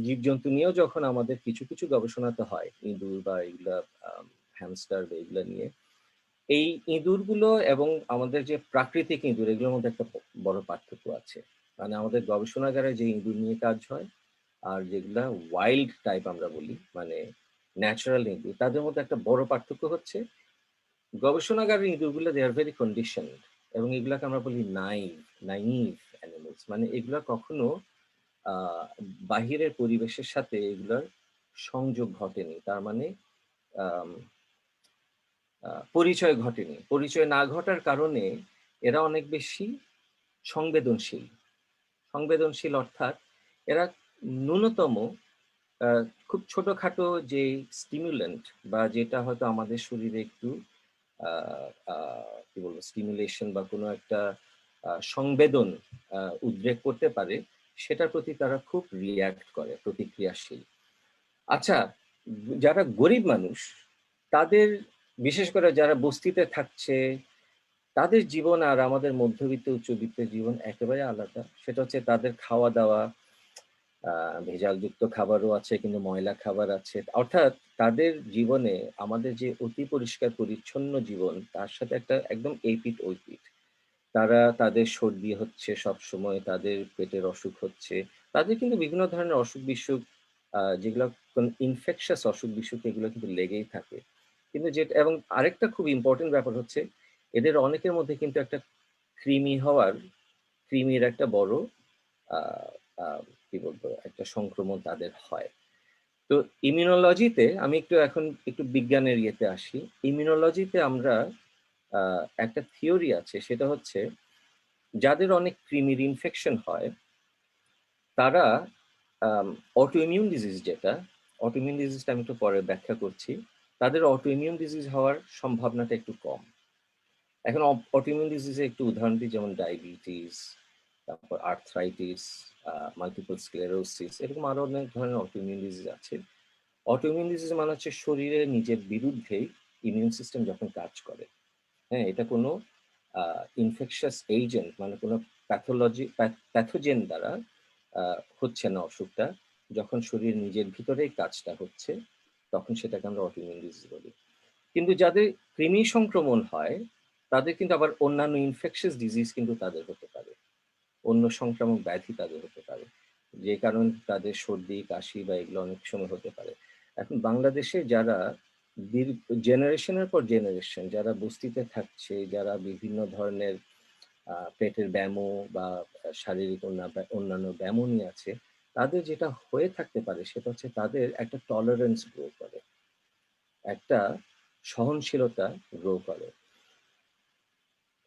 জীবজন্তু নিয়েও যখন আমাদের কিছু কিছু গবেষণা তো হয়, ইঁদুর বা এগুলা, হ্যামস্টার বা এগুলা নিয়ে, এই ইঁদুরগুলো এবং আমাদের যে প্রাকৃতিক ইঁদুর, এগুলোর মধ্যে একটা বড় পার্থক্য আছে। মানে আমাদের গবেষণাগারে যে ইঁদুর নিয়ে কাজ হয় আর যেগুলা ওয়াইল্ড টাইপ আমরা বলি, মানে ন্যাচারাল ইঁদুর, তাদের মধ্যে একটা বড় পার্থক্য হচ্ছে গবেষণাগারের ইঁদুরগুলো দে আর ভেরি কন্ডিশন, এবং এগুলাকে আমরা বলি নাইভ অ্যানিমেলস। মানে এগুলা কখনো আহ বাহিরের পরিবেশের সাথে এগুলার সংযোগ ঘটেনি, তার মানে আহ পরিচয় ঘটেনি। পরিচয় না ঘটার কারণে এরা অনেক বেশি সংবেদনশীল। সংবেদনশীল অর্থাৎ এরা ন্যূনতম খুব ছোটখাটো যে স্টিমুলেন্ট বা যেটা হয়তো আমাদের শরীরে একটু কি বলবো স্টিমুলেশন বা কোনো একটা সংবেদন উদ্রেক করতে পারে, সেটার প্রতি তারা খুব রিয়্যাক্ট করে, প্রতিক্রিয়াশীল। আচ্ছা, যারা গরিব মানুষ, তাদের, বিশেষ করে যারা বস্তিতে থাকছে, তাদের জীবন আর আমাদের মধ্যবিত্ত উচ্চবিত্তের জীবন একেবারে আলাদা। সেটা হচ্ছে তাদের খাওয়া দাওয়া, ভেজালযুক্ত খাবারও আছে, কিন্তু ময়লা খাবার আছে। অর্থাৎ তাদের জীবনে আমাদের যে অতি পরিষ্কার পরিচ্ছন্ন জীবন, তার সাথে একটা একদম এইপিঠ ওইপিঠ। তারা, তাদের সর্দি হচ্ছে সব সময়, তাদের পেটের অসুখ হচ্ছে, তাদের কিন্তু বিভিন্ন ধরনের অসুখ বিসুখ, যেগুলো ইনফেকশাস অসুখ বিসুখ, এগুলো কিন্তু লেগেই থাকে। কিন্তু যেটা, এবং আরেকটা খুব ইম্পর্টেন্ট ব্যাপার হচ্ছে, এদের অনেকের মধ্যে কিন্তু একটা কৃমির একটা বড় কি বলবো একটা সংক্রমণ তাদের হয়। তো ইমিউনোলজিতে আমি এখন একটু বিজ্ঞানের ইয়েতে আসি। ইমিউনোলজিতে আমরা একটা থিওরি আছে, সেটা হচ্ছে যাদের অনেক কৃমির ইনফেকশন হয়, তারা অটোইমিউন ডিজিজ, যেটা অটোইমিউন ডিজিজটা আমি একটু পরে ব্যাখ্যা করছি, তাদের অটোইমিউন ডিজিজ হওয়ার সম্ভাবনাটা একটু কম। এখন অটোইমিউন ডিজিজে একটু উদাহরণ দিই, যেমন ডায়াবেটিস, তারপর আর্থ্রাইটিস, মাল্টিপল স্ক্লেরোসিস, এরকম আরো অনেক ধরনের অটোইমিউন ডিজিজ আছে। অটোইমিউন ডিজিজ মানে হচ্ছে শরীরে নিজের বিরুদ্ধেই ইমিউন সিস্টেম যখন কাজ করে। হ্যাঁ, এটা কোনো ইনফেকশাস এজেন্ট, মানে কোনো প্যাথোজেন দ্বারা হচ্ছে না অসুখটা। যখন শরীর নিজের ভিতরেই কাজটা হচ্ছে, তখন সেটাকে আমরা অটোইমিউন ডিজিজ বলি। কিন্তু যাদের কৃমি সংক্রমণ হয়, তাদের কিন্তু আবার অন্যান্য ইনফেকশাস ডিজিজ কিন্তু তাদের হতে পারে, অন্য সংক্রামক ব্যাধি তাদের হতে পারে, যে কারণে তাদের সর্দি কাশি বা এগুলো অনেক সময় হতে পারে। এখন বাংলাদেশে যারা জেনারেশনের পর জেনারেশন যারা বস্তিতে থাকছে, যারা বিভিন্ন ধরনের পেটের ব্যামো বা শারীরিক অন্যান্য ব্যামো নিয়ে আছে, তাদের যেটা হয়ে থাকতে পারে সেটা হচ্ছে তাদের একটা টলারেন্স গ্রো করে, একটা সহনশীলতা গ্রো করে।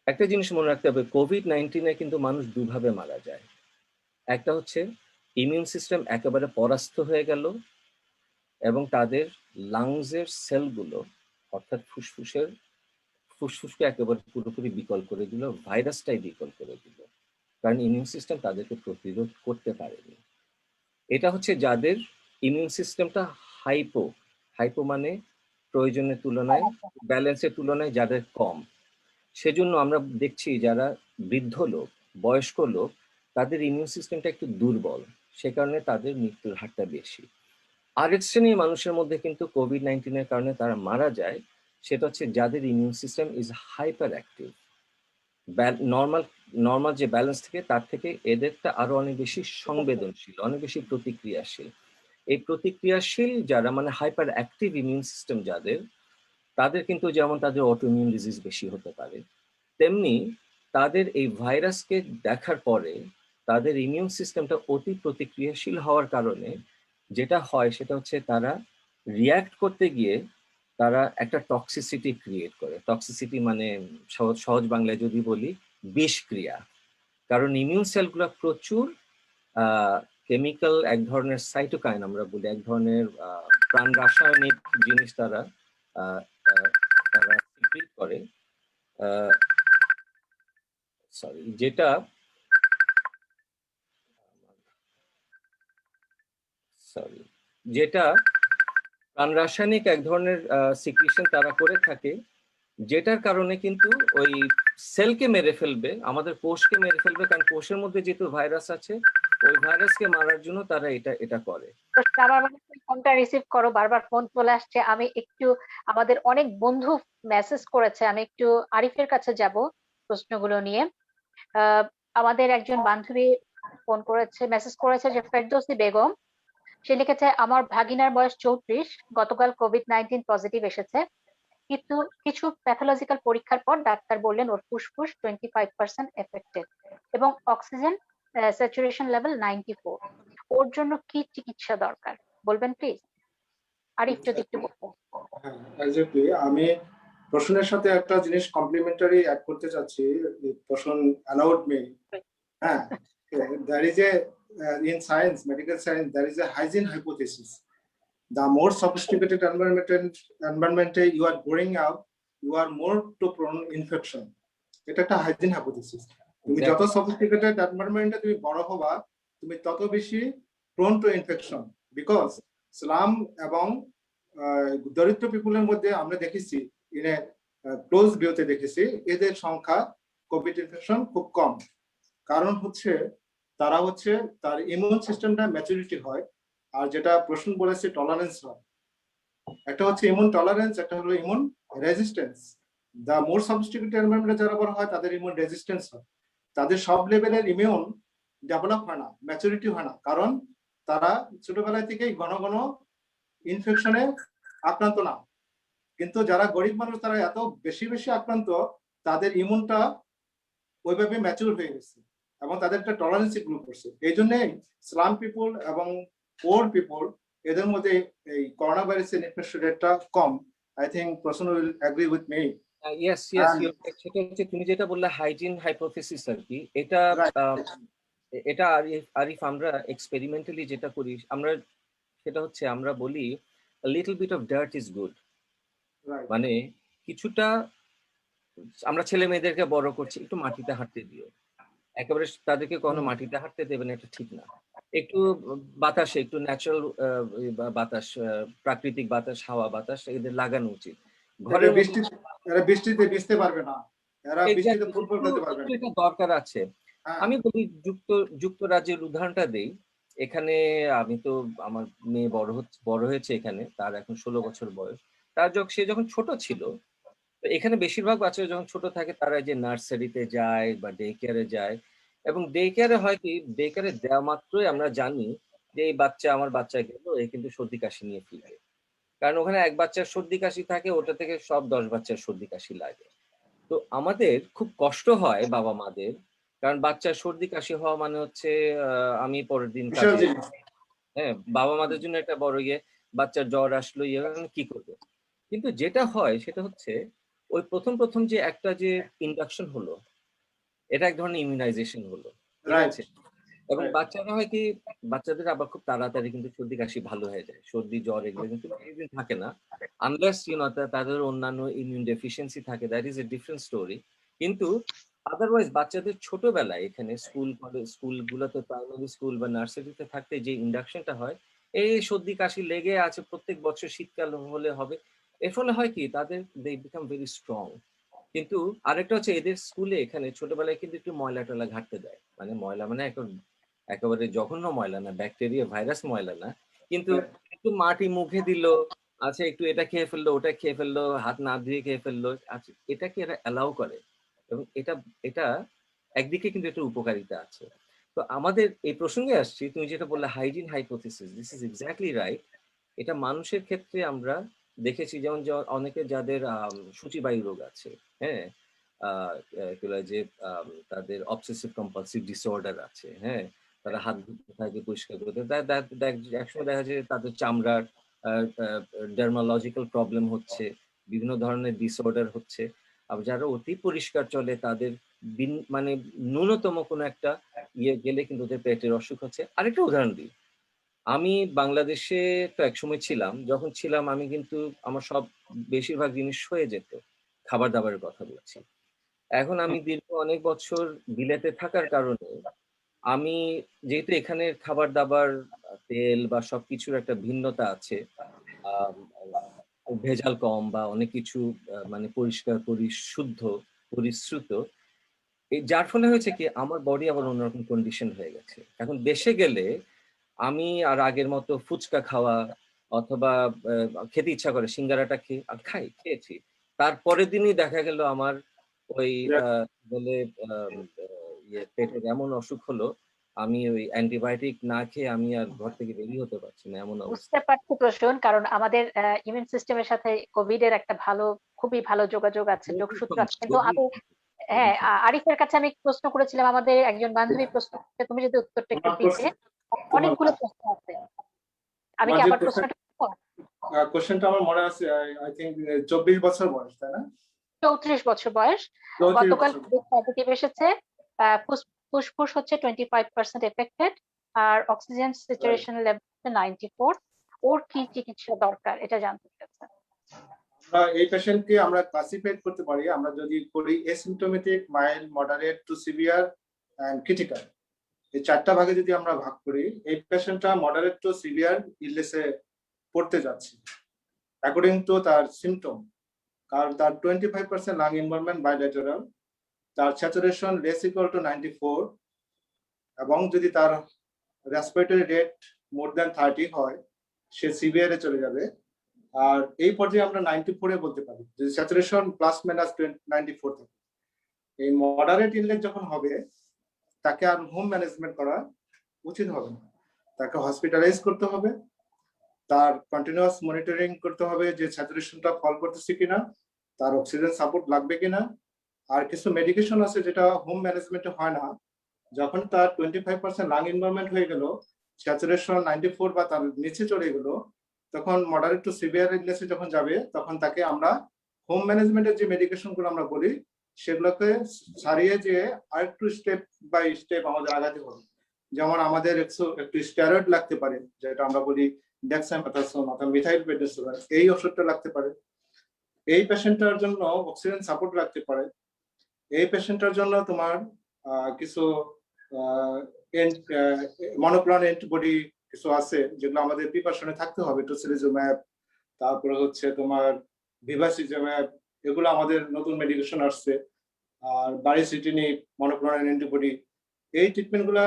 একটা জিনিস মনে রাখতে হবে, কোভিড-19-এ কিন্তু মানুষ দুভাবে মারা যায়। একটা হচ্ছে ইমিউন সিস্টেম একেবারে পরাস্ত হয়ে গেল এবং তাদের লাংসের সেলগুলো, অর্থাৎ ফুসফুসকে একেবারে পুরোপুরি বিকল করে দিল, ভাইরাসটাই বিকল করে দিল, কারণ ইমিউন সিস্টেম তাদেরকে প্রতিরোধ করতে পারেনি। এটা হচ্ছে যাদের ইমিউন সিস্টেমটা হাইপো মানে প্রয়োজনের তুলনায়, ব্যালেন্সের তুলনায় যাদের কম। সেজন্য আমরা দেখছি যারা বৃদ্ধ লোক, বয়স্ক লোক, তাদের ইমিউন সিস্টেমটা একটু দুর্বল, সে কারণে তাদের মৃত্যুর হারটা বেশি। আরেক শ্রেণীর মানুষের মধ্যে কিন্তু কোভিড-19-এর কারণে তারা মারা যায়, সেটা হচ্ছে যাদের immune system is hyper active. Normal যে ব্যালেন্স থেকে তার থেকে এদেরটা আরো অনেক বেশি সংবেদনশীল, অনেক বেশি প্রতিক্রিয়াশীল। এই প্রতিক্রিয়াশীল যারা, মানে হাইপার অ্যাক্টিভ ইমিউন সিস্টেম যাদের, তাদের কিন্তু যেমন তাদের অটোইমিউন ডিজিজ বেশি হতে পারে, তেমনি তাদের এই ভাইরাসকে দেখার পরে তাদের ইমিউন সিস্টেমটা অতি প্রতিক্রিয়াশীল হওয়ার কারণে যেটা হয় সেটা হচ্ছে তারা রিয়্যাক্ট করতে গিয়ে তারা একটা টক্সিসিটি ক্রিয়েট করে। টক্সিসিটি মানে সহজ বাংলায় যদি বলি, বিষক্রিয়া। কারণ ইমিউন সেলগুলো প্রচুর কেমিক্যাল, এক ধরনের সাইটোকাইন আমরা বলি, এক ধরনের প্রাণ রাসায়নিক জিনিস তারা সিক্রিট করে, যেটা প্রাণ রাসায়নিক এক ধরনের সিক্রিশন তারা করে থাকে, যেটার কারণে কিন্তু ওই সেলকে মেরে ফেলবে, আমাদের কোষকে মেরে ফেলবে, কারণ কোষের মধ্যে যেহেতু ভাইরাস আছে, ওই ভাইরাসকে মারার জন্য তারা এটা করে। ফোনটা রিসিভ করো, বারবার ফোন চলে আসছে। আমি একটু, আমাদের অনেক বন্ধু মেসেজ করেছে, আমি একটু আরিফের কাছে যাব প্রশ্নগুলো নিয়ে। আমাদের একজন বান্ধবী ফোন করেছে, মেসেজ করেছে, যে ফেরদৌসী বেগম, সে লিখেছে, আমার ভাগিনার বয়স 34, গতকাল কোভিড-19 পজিটিভ এসেছে, কিন্তু কিছু প্যাথোলজিক্যাল পরীক্ষার পর ডাক্তার বললেন ওর ফুসফুস 25% এফেক্টেড এবং অক্সিজেন স্যাচুরেশন লেভেল 94। ওর জন্য কি চিকিৎসা দরকার বলবেন প্লিজ? আরিফ যদি একটু বলতেন। হ্যাঁ, এক্স্যাক্টলি। আমি প্রশ্নের সাথে একটা জিনিস কমপ্লিমেন্টারি অ্যাড করতে চাচ্ছি। প্রশ্ন অ্যালাউড মি। হ্যাঁ, there is a in science, medical science, there is a hygiene hypothesis. The more sophisticated environment you are growing up, you are more to prone infection. এটা একটা হাইজিন হাইপোথিসিস। তুমি Exactly. যত sophisticated এনভায়রনমেন্টে তুমি বড় হবা, তুমি তত বেশি prone to infection, because slum এবং দরিদ্র পিপুলের মধ্যে আমরা দেখেছি, ইন ক্লোজ ভিউতে দেখেছি, এদের সংখ্যা কোভিড ইনফেকশন খুব কম। কারণ হচ্ছে তারা হচ্ছে তার ইমিউন সিস্টেমটা ম্যাচুরিটি হয়, আর যেটা প্রশ্ন বলেছে টলারেন্স হয়। একটা হচ্ছে ইমিউন টলারেন্স, একটা হলো immune resistance. The more sophisticated এনভায়রনমেন্টে যারা বড় হয় তাদের ইমিউন রেজিস্ট্যান্স হয়, তাদের সব লেভেলের ইমিউন ডেভেলপ হয় না, ম্যাচুরিটি হয় না, কারণ তারা ছোটবেলায় থেকেই ঘন ঘন ইনফেকশনে আক্রান্ত না। কিন্তু যারা গরিব মানুষ তারা এত বেশি বেশি আক্রান্ত, তাদের ইমিউনটা ওইভাবে ম্যাচুর হয়ে গেছে এবং তাদের একটা টলারেন্সি গ্রুপ করছে। এই জন্যই স্লাম পিপল এবং পোর পিপল এদের মধ্যে এই করোনা ভাইরাসের ইনফেকশন রেটটা কম। আই থিংক প্রসন্ন will agree with me. Yes সেটা হচ্ছে তুমি যেটা বললে হাইজিন হাইপোথিসিস আর কি, এটা এটা আরিফ আমরা এক্সপেরিমেন্টালি যেটা করি আমরা, সেটা হচ্ছে আমরা বলি little bit of dirt is good. মানে কিছুটা আমরা ছেলে মেয়েদেরকে বড় করছি, একটু মাটিতে হাঁটতে দিও, একেবারে তাদেরকে কখনো মাটিতে হাঁটতে দেবে না, এটা ঠিক না। একটু বাতাসে, একটু ন্যাচারাল বাতাস, প্রাকৃতিক বাতাস, হাওয়া বাতাস এদের লাগানো উচিত। ঘরের বৃষ্টিতে ভিজতে পারবে না, এরা বৃষ্টিতে ফুটবল খেলতে পারবে না, এটা দরকার আছে। আমি বলি যুক্তরাজ্যের উদাহরণটা দেই। এখানে আমি তো, আমার মেয়ে বড় হয়েছে এখানে, তার এখন 16 বছর বয়স। সে যখন ছোট ছিল, তো এখানে বেশিরভাগ বাচ্চারা যখন ছোট থাকে তারা যে নার্সারিতে যায় বা ডে কেয়ারে যায়, এবং ডে কেয়ারে হয় কি, ডে কেয়ারে দেওয়া মাত্রই আমরা জানি যে এই আমার বাচ্চা গেল, এ কিন্তু সর্দি কাশি নিয়ে ফিরবে। কারণ ওখানে এক বাচ্চার সর্দি কাশি থাকে, ওটা থেকে সব 10 বাচ্চার সর্দি কাশি লাগে। তো আমাদের খুব কষ্ট হয় বাবা মাদের, কারণ বাচ্চার সর্দি কাশি হওয়া মানে হচ্ছে আমি পরের দিন কাজে, হ্যাঁ, বাবা মাদের জন্য একটা বড় বাচ্চার জ্বর আসলো, কি করবে। কিন্তু যেটা হয় সেটা হচ্ছে ওই প্রথম যে একটা যে ইন্ডাকশন হলো, এটা এক ধরনের ইমিউনাইজেশন হলো, ঠিক আছে। এবং বাচ্চারা হয় কি, বাচ্চাদের আবার খুব তাড়াতাড়ি কিন্তু সর্দি কাশি ভালো হয়ে যায়, সর্দি জ্বর এগুলো কিন্তু বেশিদিন থাকে না, আনলেস তাদের অন্যান্য ইমিউন ডেফিসিয়েন্সি থাকে, that is a different story. কিন্তু আদারওয়াইজ বাচ্চাদের ছোটবেলায় এখানে স্কুলগুলোতে, প্রাইমারি স্কুল বা নার্সারিতে থাকতে যে ইন্ডাকশনটা হয়, এই সর্দি কাশি লেগে আছে প্রত্যেক বছর, শীতকাল হলে হবে, এর ফলে হয় কি তাদের দে বিকাম ভেরি স্ট্রং। কিন্তু আরেকটা হচ্ছে এদের স্কুলে এখানে ছোটবেলায় কিন্তু একটু ময়লা টয়লা ঘাটতে দেয়, মানে ময়লা মানে একেবারে জঘন্য ময়লা না, ব্যাকটেরিয়া ভাইরাস ময়লা না, কিন্তু একটু মাটি মুখে দিল, আচ্ছা একটু এটা খেয়ে ফেললো, ওটা খেয়ে ফেললো, হাত না ধুয়ে খেয়ে ফেললো, আচ্ছা এটাকে এরা অ্যালাউ করে। এবং এটা একদিকে কিন্তু একটা উপকারিতা আছে। তো আমাদের এই প্রসঙ্গে আসছি, তুমি যেটা বললে hygiene hypothesis, this is exactly right. এটা মানুষের ক্ষেত্রে আমরা দেখেছি, যেমন অনেকে যাদের সূচিবায়ু রোগ আছে, হ্যাঁ, যে তাদের অবসেসিভ কম্পালসিভ ডিসঅর্ডার আছে, হ্যাঁ, তারা হাত ধুতে থাকে, পরিষ্কার করতে, একসময় দেখা যায় তাদের চামড়ার ডার্মালজিক্যাল প্রবলেম হচ্ছে, বিভিন্ন ধরনের ডিসঅর্ডার হচ্ছে। আর যারা অতি পরিষ্কার চলে তাদের মানে ন্যূনতম কোনো একটা গেলে কিন্তু ওদের পেটের অসুখ হচ্ছে। আরেকটা উদাহরণ দিই, আমি বাংলাদেশে তো একসময় ছিলাম, যখন ছিলাম আমি কিন্তু আমার বেশিরভাগ জিনিস হয়ে যেত, খাবার দাবারের কথা বলছি। এখন আমি দীর্ঘ অনেক বছর বিলেতে থাকার কারণে আমি, যেহেতু এখানের খাবার দাবার, তেল বা সবকিছুর একটা ভিন্নতা আছে, ভেজাল কম বা অনেক কিছু মানে পরিষ্কার পরিশুদ্ধ পরিশ্রুত, যার ফলে হয়েছে কি আমার বডি আবার অন্যরকম কন্ডিশন হয়ে গেছে। এখন দেশে গেলে আমি আর আগের মতো ফুচকা খাওয়া অথবা খেতে ইচ্ছা করে, সিঙ্গারাটা খেয়েছি, তারপরের দিনই দেখা গেল আমার ওই বলে পেটের এমন অসুখ হলো, আমি ওই অ্যান্টিবায়োটিক না খেয়ে আমি আর ঘর থেকে বেরিয়ে হতে পারছি না, এমন অবস্থা। বুঝতে পারছি প্রসূন, কারণ আমাদের ইমিউন সিস্টেমের সাথে কোভিড এর একটা খুবই ভালো যোগাযোগ আছে, যোগসূত্র আছে। কিন্তু আমি, হ্যাঁ, আরিফের কাছে আমি প্রশ্ন করেছিলাম, আমাদের একজন বান্ধবী প্রশ্ন করতে, তুমি যদি উত্তরটা একটু দিতে। অনেকগুলো প্রশ্ন আছে, আমি কি আবার প্রশ্নটা কোশ্চেনটা আমার মনে আছে, আই থিংক 24 বছর বয়স, তাই না? 34 বছর বয়স, গতকাল পজিটিভ এসেছে, ফুসফুস হচ্ছে 25% এফেক্টেড, আর অক্সিজেন স্যাচুরেশন লেভেল 94। ওর কি চিকিৎসা দরকার এটা জানতে চাচ্ছেন। আমরা এই পেশেন্টকে আমরা ক্লাসিফাই করতে পারি, আমরা যদি করি asymptomatic, mild, moderate to severe and critical, এই চারটা ভাগে যদি আমরা ভাগ করি, এই পেশেন্টটা মডারেট টু সিভিয়ার ইলনেসে পড়তে যাচ্ছে অ্যাকর্ডিং টু তার সিমটম। কারণ তার 25% লাং ইনভলভমেন্ট বাইলেটারাল, তার স্যাচুরেশন লেস ইকুয়াল টু 94, এবং যদি তার রেসপিরেটরি রেট মোর দ্যান 30 হয়, সে সিভিয়ারে চলে যাবে। আর এই পর্যায়ে আমরা 94 বলতে পারি যদি স্যাচুরেশন প্লাস মাইনাস 94 থাকে। এই মডারেট ইনলেস যখন হবে, তাকে আর হোম ম্যানেজমেন্ট করা উচিত হবে না, তাকে হসপিটালাইজ করতে হবে, তার কন্টিনিউয়াস মনিটরিং করতে হবে যে স্যাচুরেশনটা ফল করতেছে কিনা, তার অক্সিজেন সাপোর্ট লাগবে কিনা। আর কিছু মেডিকেশন আছে যেটা হোম ম্যানেজমেন্টে হয় না, যখন তার 25% লাং ইনভলভমেন্ট হয়ে গেল, স্যাচুরেশন 94 বা তার নিচে চলে গেল, তখন মডারেট টু সিভিয়ার ইলনেসে যখন যাবে, তখন তাকে আমরা হোম ম্যানেজমেন্টের যে মেডিকেশন গুলো আমরা বলি, সেগুলোকে ছাড়িয়ে যে আরেকটু স্টেপ বাই স্টেপ আমাদের আগাতে হবে। যেমন আমাদের একটু স্টেরয়েড লাগতে পারে, যেটা আমরা বলি ডেক্সামেথাসোন অথবা মিথাইল প্রেডনিসোলোন, এই ওষুধটা লাগতে পারে। এই পেশেন্টটার জন্য অক্সিজেন সাপোর্ট লাগতে পারে। এই পেশেন্টটার জন্য তোমার কিছু মনোক্লোনাল অ্যান্টিবডি কিছু আছে যেগুলো আমাদের প্রিপারেশনে থাকতে হবে, টুসিলিজুম্যাব, তারপরে হচ্ছে তোমার ভিভাসিজুম্যাব, এগুলো আমাদের নতুন মেডিকেশন আসছে। আর বারিসিটিনিব, মনোক্লোনাল অ্যান্টিবডি, এই ট্রিটমেন্টগুলো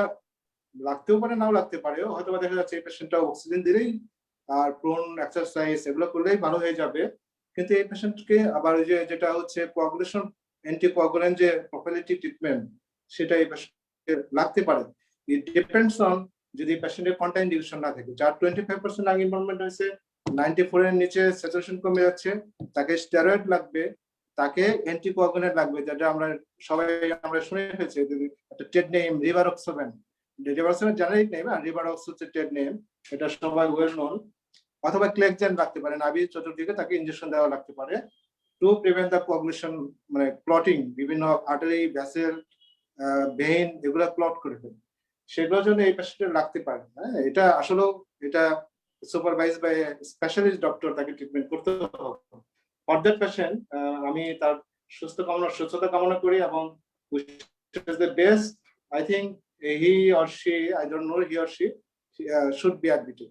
লাগতেও পারে, নাও লাগতে পারে। হয়তো দেখা যাচ্ছে এই পেশেন্টটা অক্সিজেন দিলেই আর প্রোন এক্সারসাইজ এগুলো করলেই ভালো হয়ে যাবে, কিন্তু এই পেশেন্টকে আবার ওই যে যেটা হচ্ছে কোয়াগুলেশন অ্যান্টিকোয়াগুলেন্ট যে প্রপালিটি ট্রিটমেন্ট, সেটা এই পেশেন্টকে লাগতে পারে। ইট ডিপেন্ডস অন যদি পেশেন্টের কন্ট্রাইন্ডিকেশন না থাকে। যার 25% লাং ইনভলভমেন্ট হয়েছে, 94 এর নিচে স্যাচুরেশন কমে যাচ্ছে, তাকে স্টেরয়েড লাগবে, তাকে অ্যান্টিকোয়াগুলেন্ট লাগবে, যেটা আমরা সবাই শুনে ফেলছি একটা ট্রেড নেম রিভারক্সোভেন। রিভারক্সোভেন জেনারিক নেম, আর রিভারক্স হচ্ছে ট্রেড নেম, এটা সবাই ওয়েল নোন। অথবা ক্লেকজেন রাখতে পারে, নাভির চতুর্দিকে তাকে ইনজেকশন দেওয়া লাগতে পারে টু প্রিভেন্ট দ্য কোয়াগুলেশন, মানে ক্লটিং, বিভিন্ন আর্টারি, ভ্যাসেল, ভেইন এগুলা ক্লট করে ফেলে, সেগুলোর জন্য এই পেশেন্টের লাগতে পারে। হ্যাঁ, এটা আসলে এটা সুপারভাইজ বাই স্পেশালিস্ট ডক্টর, তাকে ট্রিটমেন্ট করতে হবে। ফর দ্যাট পেশেন্ট আমি তার সুস্থতা কামনা করি, এবং the best I think he or she, I don't know he or she should be admitted.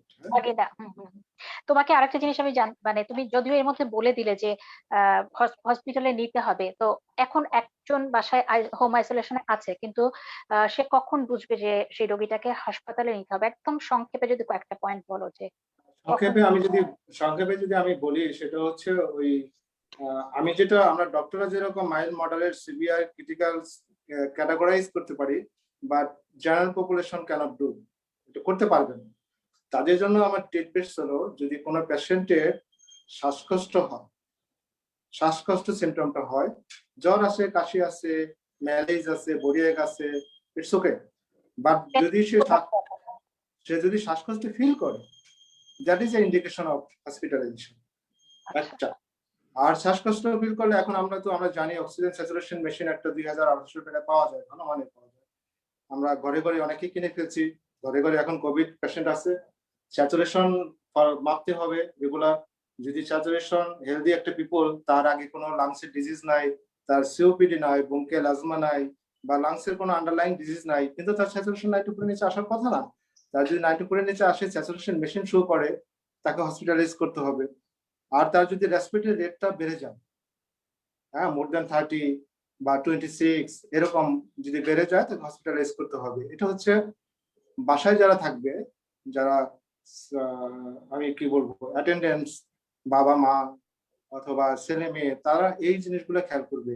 তোমাকে আরেকটা জিনিস আমি মানে তুমি যদিও এর মধ্যে বলে দিলে যে হসপিটালে নিতে হবে, তো এখন একজন বাসায় হোম আইসোলেশনে আছে, কিন্তু সে কখন বুঝবে যে সেই রোগীটাকে হাসপাতালে নিতে হবে? একদম সংক্ষেপে যদি কয়েকটা পয়েন্ট বলো যে সংক্ষেপে যদি আমি বলি, সেটা হচ্ছে ওই আমি যেটা আমরা ডক্টররা যেরকম mild, moderate, severe, critical categorize করতে পারি, but general population can't do, এটা করতে পারবে না। তাদের জন্য আমার ট্রিটমেন্ট হলো, যদি কোনো পেশেন্টের শ্বাসকষ্ট হয়, শ্বাসকষ্ট সিমটমটা হয়, জ্বর আছে, কাশি আছে, ম্যালেজ আছে, বডি এক আছে, ইটস ওকে। বাট যদি সে যদি শ্বাসকষ্ট ফিল করে, that is a indication of hospitalisation একটা। আর শ্বাসকষ্ট ফিল করলে এখন আমরা জানি অক্সিজেন স্যাচুরেশন মেশিন একটা 2800 টাকা পাওয়া যায়, ভালো মানে পাওয়া যায়। আমরা ঘরে ঘরে অনেকেই কিনে ফেলছি, ঘরে ঘরে এখন কোভিড পেশেন্ট আছে, স্যাচুরেশন মাপতে হবে রেগুলার। যদি স্যাচুরেশন হেলদি একটা পিপল, তার আগে কোনো লাংসের ডিজিজ নাই, তার সিওপিডি নাই, ব্রঙ্কিয়াল অ্যাজমা নাই, বা লাংসের কোনো আন্ডারলাইং ডিজিজ নাই, কিন্তু তার স্যাচুরেশন 94 নিচে আসার কথা না। তার যদি 94 নিচে আসে, স্যাচুরেশন মেশিন শো করে, তাকে হসপিটালাইজ করতে হবে। আর তার যদি রেসপিরেটরি রেটটা বেড়ে যায়, হ্যাঁ, মোর দ্যান 30 বা 26 এরকম যদি বেড়ে যায়, তাকে হসপিটালাইজ করতে হবে। এটা হচ্ছে বাসায় যারা থাকবে, যারা আমি কি বলবো অ্যাটেন্ডেন্টস, বাবা মা অথবা ছেলে মেয়ে, তারা এই জিনিসগুলো খেয়াল করবে।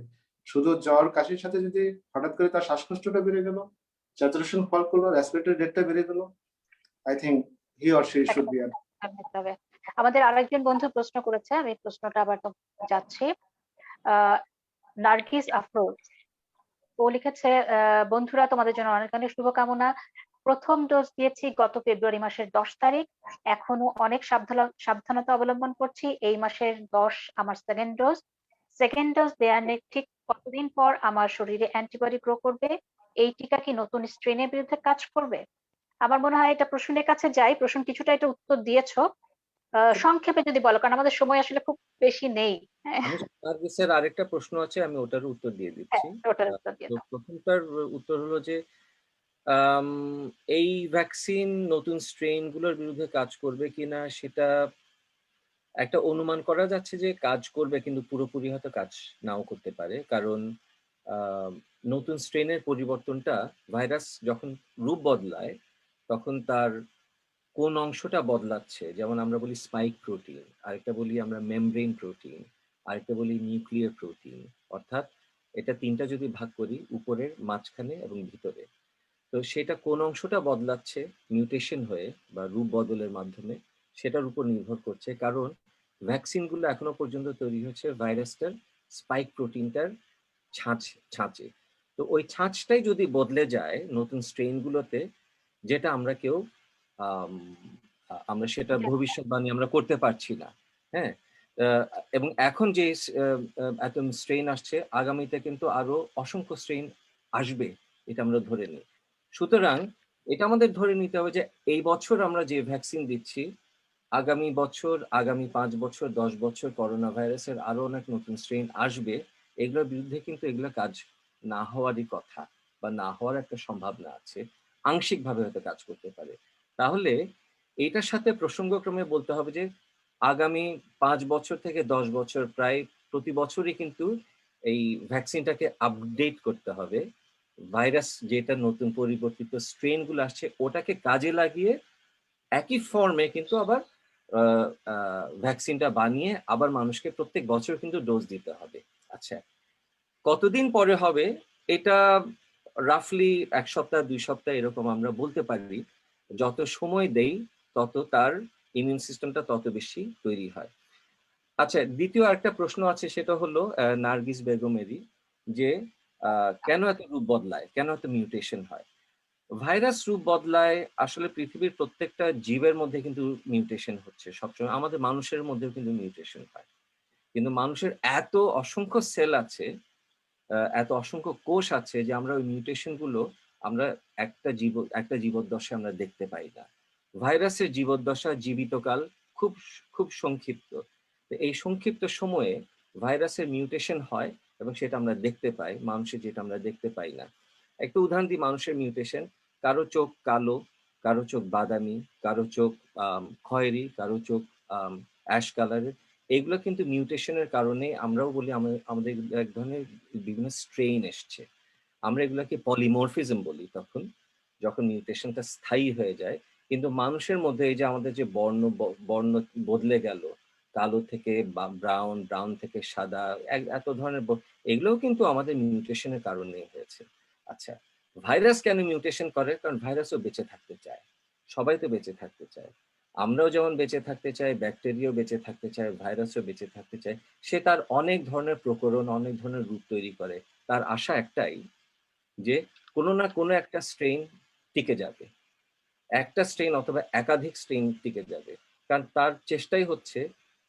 শুধু জ্বর কাশির সাথে যদি হঠাৎ করে তার শ্বাসকষ্টটা বেড়ে গেল, স্যাচুরেশন ফল করলো, রেসপিরেটরি রেটটা বেড়ে গেল, I think he or she should be. আমাদের আরেকজন বন্ধু প্রশ্ন করেছে, আমি প্রশ্নটা আবার যাচ্ছি। নার্গিস আফরোজ ও লিখেছে, বন্ধুরা তোমাদের জন্য অনেক অনেক শুভকামনা। প্রথম ডোজ দিয়েছি গত ফেব্রুয়ারি মাসের 10 তারিখ, এখনো অনেক সাবধানতা অবলম্বন করছি। এই মাসের 10 আমার সেকেন্ড ডোজ দেওয়ার ঠিক কতদিন পর আমার শরীরে অ্যান্টিবডি গ্রো করবে? এই টিকা কি নতুন স্ট্রেনের বিরুদ্ধে কাজ করবে? আমার মনে হয় এটা প্রসূনের কাছে যাই। প্রসূন কিছুটা এটা উত্তর দিয়েছো। সংক্ষেপে যদি বলো, কারণ আমাদের সময় আসলে খুব বেশি নেই। হ্যাঁ, আমি নার্গিসের আরেকটা প্রশ্ন আছে, আমি ওটার উত্তর দিয়ে দিচ্ছি। ওটার উত্তর দিয়ে তো দাও। প্রথমটার উত্তর হলো যে এই ভ্যাকসিন নতুন স্ট্রেইন গুলোর বিরুদ্ধে কাজ করবে কিনা সেটা একটা অনুমান করা যাচ্ছে যে কাজ করবে, কিন্তু পুরোপুরি হয়তো কাজ নাও করতে পারে। কারণ নতুন স্ট্রেনের পরিবর্তনটা, ভাইরাস যখন রূপ বদলায় তখন তার কোন অংশটা বদলাচ্ছে, যেমন আমরা বলি স্পাইক প্রোটিন, আরেকটা বলি আমরা মেমব্রেন প্রোটিন, আরেকটা বলি নিউক্লিয়ার প্রোটিন। অর্থাৎ এটা তিনটা যদি ভাগ করি, উপরের, মাঝখানে এবং ভিতরে, তো সেটা কোন অংশটা বদলাচ্ছে মিউটেশন হয়ে বা রূপ বদলের মাধ্যমে, সেটার উপর নির্ভর করছে। কারণ ভ্যাকসিনগুলো এখনো পর্যন্ত তৈরি হচ্ছে ভাইরাসটার স্পাইক প্রোটিনটার ছাঁচে। তো ওই ছাঁচটাই যদি বদলে যায় নতুন স্ট্রেইনগুলোতে, যেটা আমরা সেটা ভবিষ্যৎবাণী আমরা করতে পারছি না। হ্যাঁ, এবং এখন যে এত স্ট্রেইন আসছে, আগামীতে কিন্তু আরো অসংখ্য স্ট্রেইন আসবে, এটা আমরা ধরে নিই। সুতরাং এটা আমাদের ধরে নিতে হবে যে এই বছর আমরা যে ভ্যাকসিন দিচ্ছি, আগামী বছর, আগামী 5 বছর, 10 বছর করোনা ভাইরাসের আরো অনেক নতুন স্ট্রেইন আসবে। এগুলোর বিরুদ্ধে কিন্তু এগুলো কাজ না হওয়ারই কথা, বা না হওয়ার একটা সম্ভাবনা আছে, আংশিকভাবে হয়তো কাজ করতে পারে। তাহলে এইটার সাথে প্রসঙ্গক্রমে বলতে হবে যে আগামী 5 বছর থেকে 10 বছর প্রায় প্রতি বছরই কিন্তু এই ভ্যাকসিনটাকে আপডেট করতে হবে। ভাইরাস যেটা নতুন পরিবর্তিত স্ট্রেন গুলো আসছে, ওটাকে কাজে লাগিয়ে একই ফর্মে কিন্তু আবার ভ্যাকসিনটা বানিয়ে আবার মানুষকে প্রত্যেক বছর কিন্তু ডোজ দিতে হবে। আচ্ছা, কতদিন পরে হবে এটা রাফলি 1 সপ্তাহ 2 সপ্তাহ এরকম আমরা বলতে পারি। যত সময় দেই তত তার ইমিউন সিস্টেমটা তত বেশি তৈরি হয়। আচ্ছা, দ্বিতীয় একটা প্রশ্ন আছে, সেটা হলো নার্গিস বেগমেরই, যে কেন এত রূপ বদলায়, কেন এত মিউটেশন হয়। ভাইরাস রূপ বদলায় আসলে পৃথিবীর প্রত্যেকটা জীবের মধ্যে কিন্তু মিউটেশন হচ্ছে সবসময়, আমাদের মানুষের মধ্যেও কিন্তু মিউটেশন হয়। কিন্তু মানুষের এত অসংখ্য সেল আছে, এত অসংখ্য কোষ আছে, যে আমরা ওই মিউটেশন গুলো আমরা একটা জীবদ্দশায় আমরা দেখতে পাই না। ভাইরাসের জীবদ্দশা, জীবিতকাল খুব খুব সংক্ষিপ্ত। তো এই সংক্ষিপ্ত সময়ে ভাইরাসের মিউটেশন হয় এবং সেটা আমরা দেখতে পাই, মানুষের যেটা আমরা দেখতে পাই না। একটা উদাহরণ দিই মানুষের মিউটেশন। কারো চোখ কালো, কারো চোখ বাদামি, কারো চোখ খয়েরি, কারো চোখ অ্যাশ কালারের। এগুলো কিন্তু মিউটেশনের কারণে, আমরাও বলি আমাদের এক ধরনের বিভিন্ন স্ট্রেইন এসছে, আমরা এগুলাকে পলিমরফিজম বলি তখন, যখন মিউটেশনটা স্থায়ী হয়ে যায়। কিন্তু মানুষের মধ্যে এই যে আমাদের যে বর্ণ বদলে গেল, কালো থেকে ব্রাউন, ব্রাউন থেকে সাদা, এত ধরনের এগুলোও কিন্তু আমাদের মিউটেশনের কারণে হয়েছে। আচ্ছা, ভাইরাস কেন মিউটেশন করে? কারণ ভাইরাসও বেঁচে থাকতে চায়, সবাই তো বেঁচে থাকতে চায়। আমরাও যেমন বেঁচে থাকতে চাই, ব্যাকটেরিয়াও বেঁচে থাকতে চায়, ভাইরাসও বেঁচে থাকতে চায়। সে তার অনেক ধরনের প্রকরণ, অনেক ধরনের রূপ তৈরি করে। তার আশা একটাই, যে কোনো না কোনো একটা স্ট্রেইন টিকে যাবে, একটা স্ট্রেইন অথবা একাধিক স্ট্রেইন টিকে যাবে। কারণ তার চেষ্টাই হচ্ছে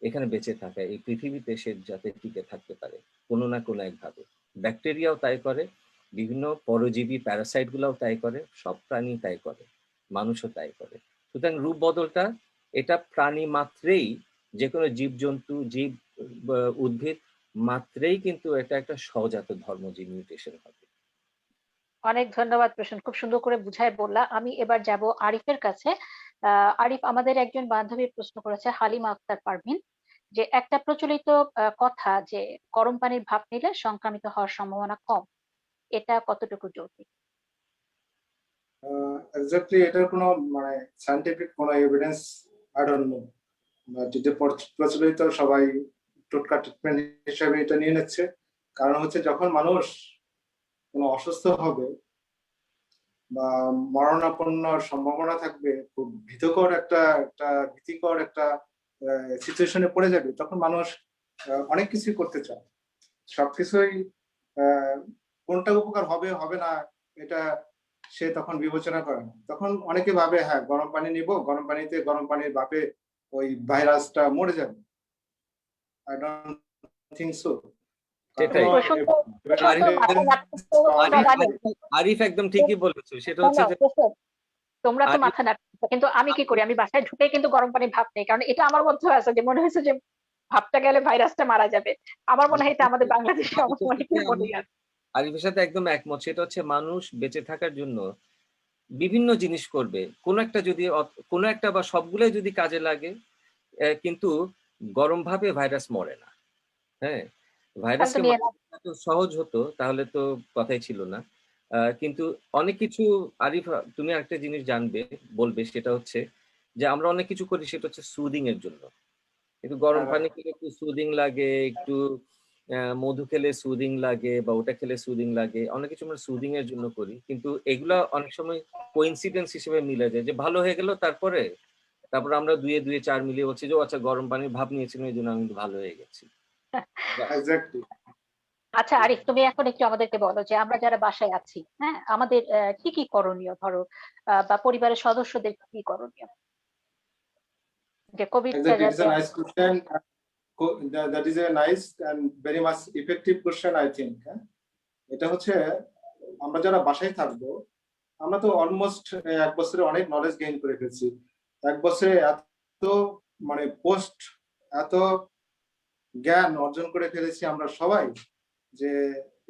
এখানে বেঁচে থাকা, এই পৃথিবীতে সে যাতে টিকে থাকতে পারে কোনো না কোনো একভাবে। ব্যাকটেরিয়াও তাই করে, বিভিন্ন পরজীবী প্যারাসাইট গুলাও তাই করে, সব প্রাণী তাই করে, মানুষও তাই করে। সুতরাং রূপ বদলটা এটা প্রাণী মাত্রেই, যে কোনো জীবজন্তু, উদ্ভিদ মাত্রেই কিন্তু এটা একটা সহজাত ধর্ম, যে মিউটেশন হবে। অনেক ধন্যবাদ প্রশান্ত, খুব সুন্দর করে বুঝায় বললা। আমি এবার যাব আরিফের কাছে। আরিফ, আমাদের একজন বান্ধবী প্রশ্ন করেছে, হালিমা আক্তার পারভিন, যে একটা প্রচলিত কথা যে গরম পানির ভাপ নিলে সংক্রামিত হওয়ার সম্ভাবনা কম, এটা কতটুকু যৌক্তিক? এক্স্যাক্টলি এটার কোনো মানে সায়েন্টিফিক কোনো এভিডেন্স আই ডোন্ট নো, যেটা প্রচলিত সবাই টোটকা ট্রিটমেন্ট হিসেবে এটা নিয়ে নিচ্ছে। কারণ হচ্ছে যখন মানুষ কোনো অসুস্থ হবে বা মরণাপন্ন সম্ভাবনা থাকবে, খুব ভীতিকর একটা সিচুয়েশনে পড়ে যাবে, তখন মানুষ অনেক কিছুই করতে চায়। সবকিছুই কোনটা উপকার হবে হবে না এটা সে তখন বিবেচনা করে না। তখন অনেকে ভাবে হ্যাঁ গরম পানি নিব, গরম পানিতে গরম পানির ভাপে ওই ভাইরাসটা মরে যাবে। I don't think so. সেটাই। আরিফ একদম ঠিকই বলেছো, সেটা হচ্ছে যে তোমরা তো মাথা নাড়ছো, কিন্তু আমি কি করি, আমি বাসায় ঢুকে কিন্তু গরম পানি ভাপ নেই, কারণ এটা আমার মধ্যে আছে যে মনে হয়েছে যে ভাপটা গেলে ভাইরাসটা মারা যাবে। আমার মনে হয় এটা আমাদের বাংলাদেশে অনেকের মনেই আছে। আরিফের সাথে একদম একমত। সেটা হচ্ছে মানুষ বেঁচে থাকার জন্য বিভিন্ন জিনিস করবে, কোনো একটা যদি কোনো একটা বা সবগুলোই যদি কাজে লাগে, কিন্তু গরম ভাবে ভাইরাস মরে না। হ্যাঁ, তাহলে তো ভাইরাসকে নিয়ে মারা যদি এত সহজ হতো তাহলে তো কথাই ছিল না। কিন্তু অনেক কিছু, আরিফ তুমি আরেকটা জিনিস জানবে, বলবে, সেটা হচ্ছে যে আমরা অনেক কিছু করি সেটা হচ্ছে সুদিং এর জন্য। একটু গরম পানি খেলে একটু সুদিং লাগে, একটু মধু খেলে সুদিং লাগে, বা ওটা খেলে সুদিং লাগে, অনেক কিছু আমরা সুদিং এর জন্য করি, কিন্তু এগুলা অনেক সময় কোইন্সিডেন্স হিসেবে মিলে যায়, যে ভালো হয়ে গেল তারপর আমরা দুয়ে দুয়ে 4 মিলিয়ে বলছি যে আচ্ছা গরম পানির ভাব নিয়েছিলাম এই জন্য আমি ভালো হয়ে গেছি। এক্স্যাক্টলি। আচ্ছা আরিফ, তুমি এখন একটু আমাদেরকে বলো যে আমরা যারা বাসায় আছি, হ্যাঁ, আমাদের কি কি করণীয়, ধরো বা পরিবারের সদস্যদের কি করণীয়, যে কোভিডটা Exactly, it is যাতে a nice question. That is a nice and very much effective question, I think. এটা হচ্ছে আমরা যারা বাসায় থাকবো, আমরা তো অলমোস্ট 1 বছরে অনেক নলেজ গেইন করে ফেলছি। 1 বছরে এত মানে পোস্ট এত জ্ঞান অর্জন করে ফেলেছি আমরা সবাই, যে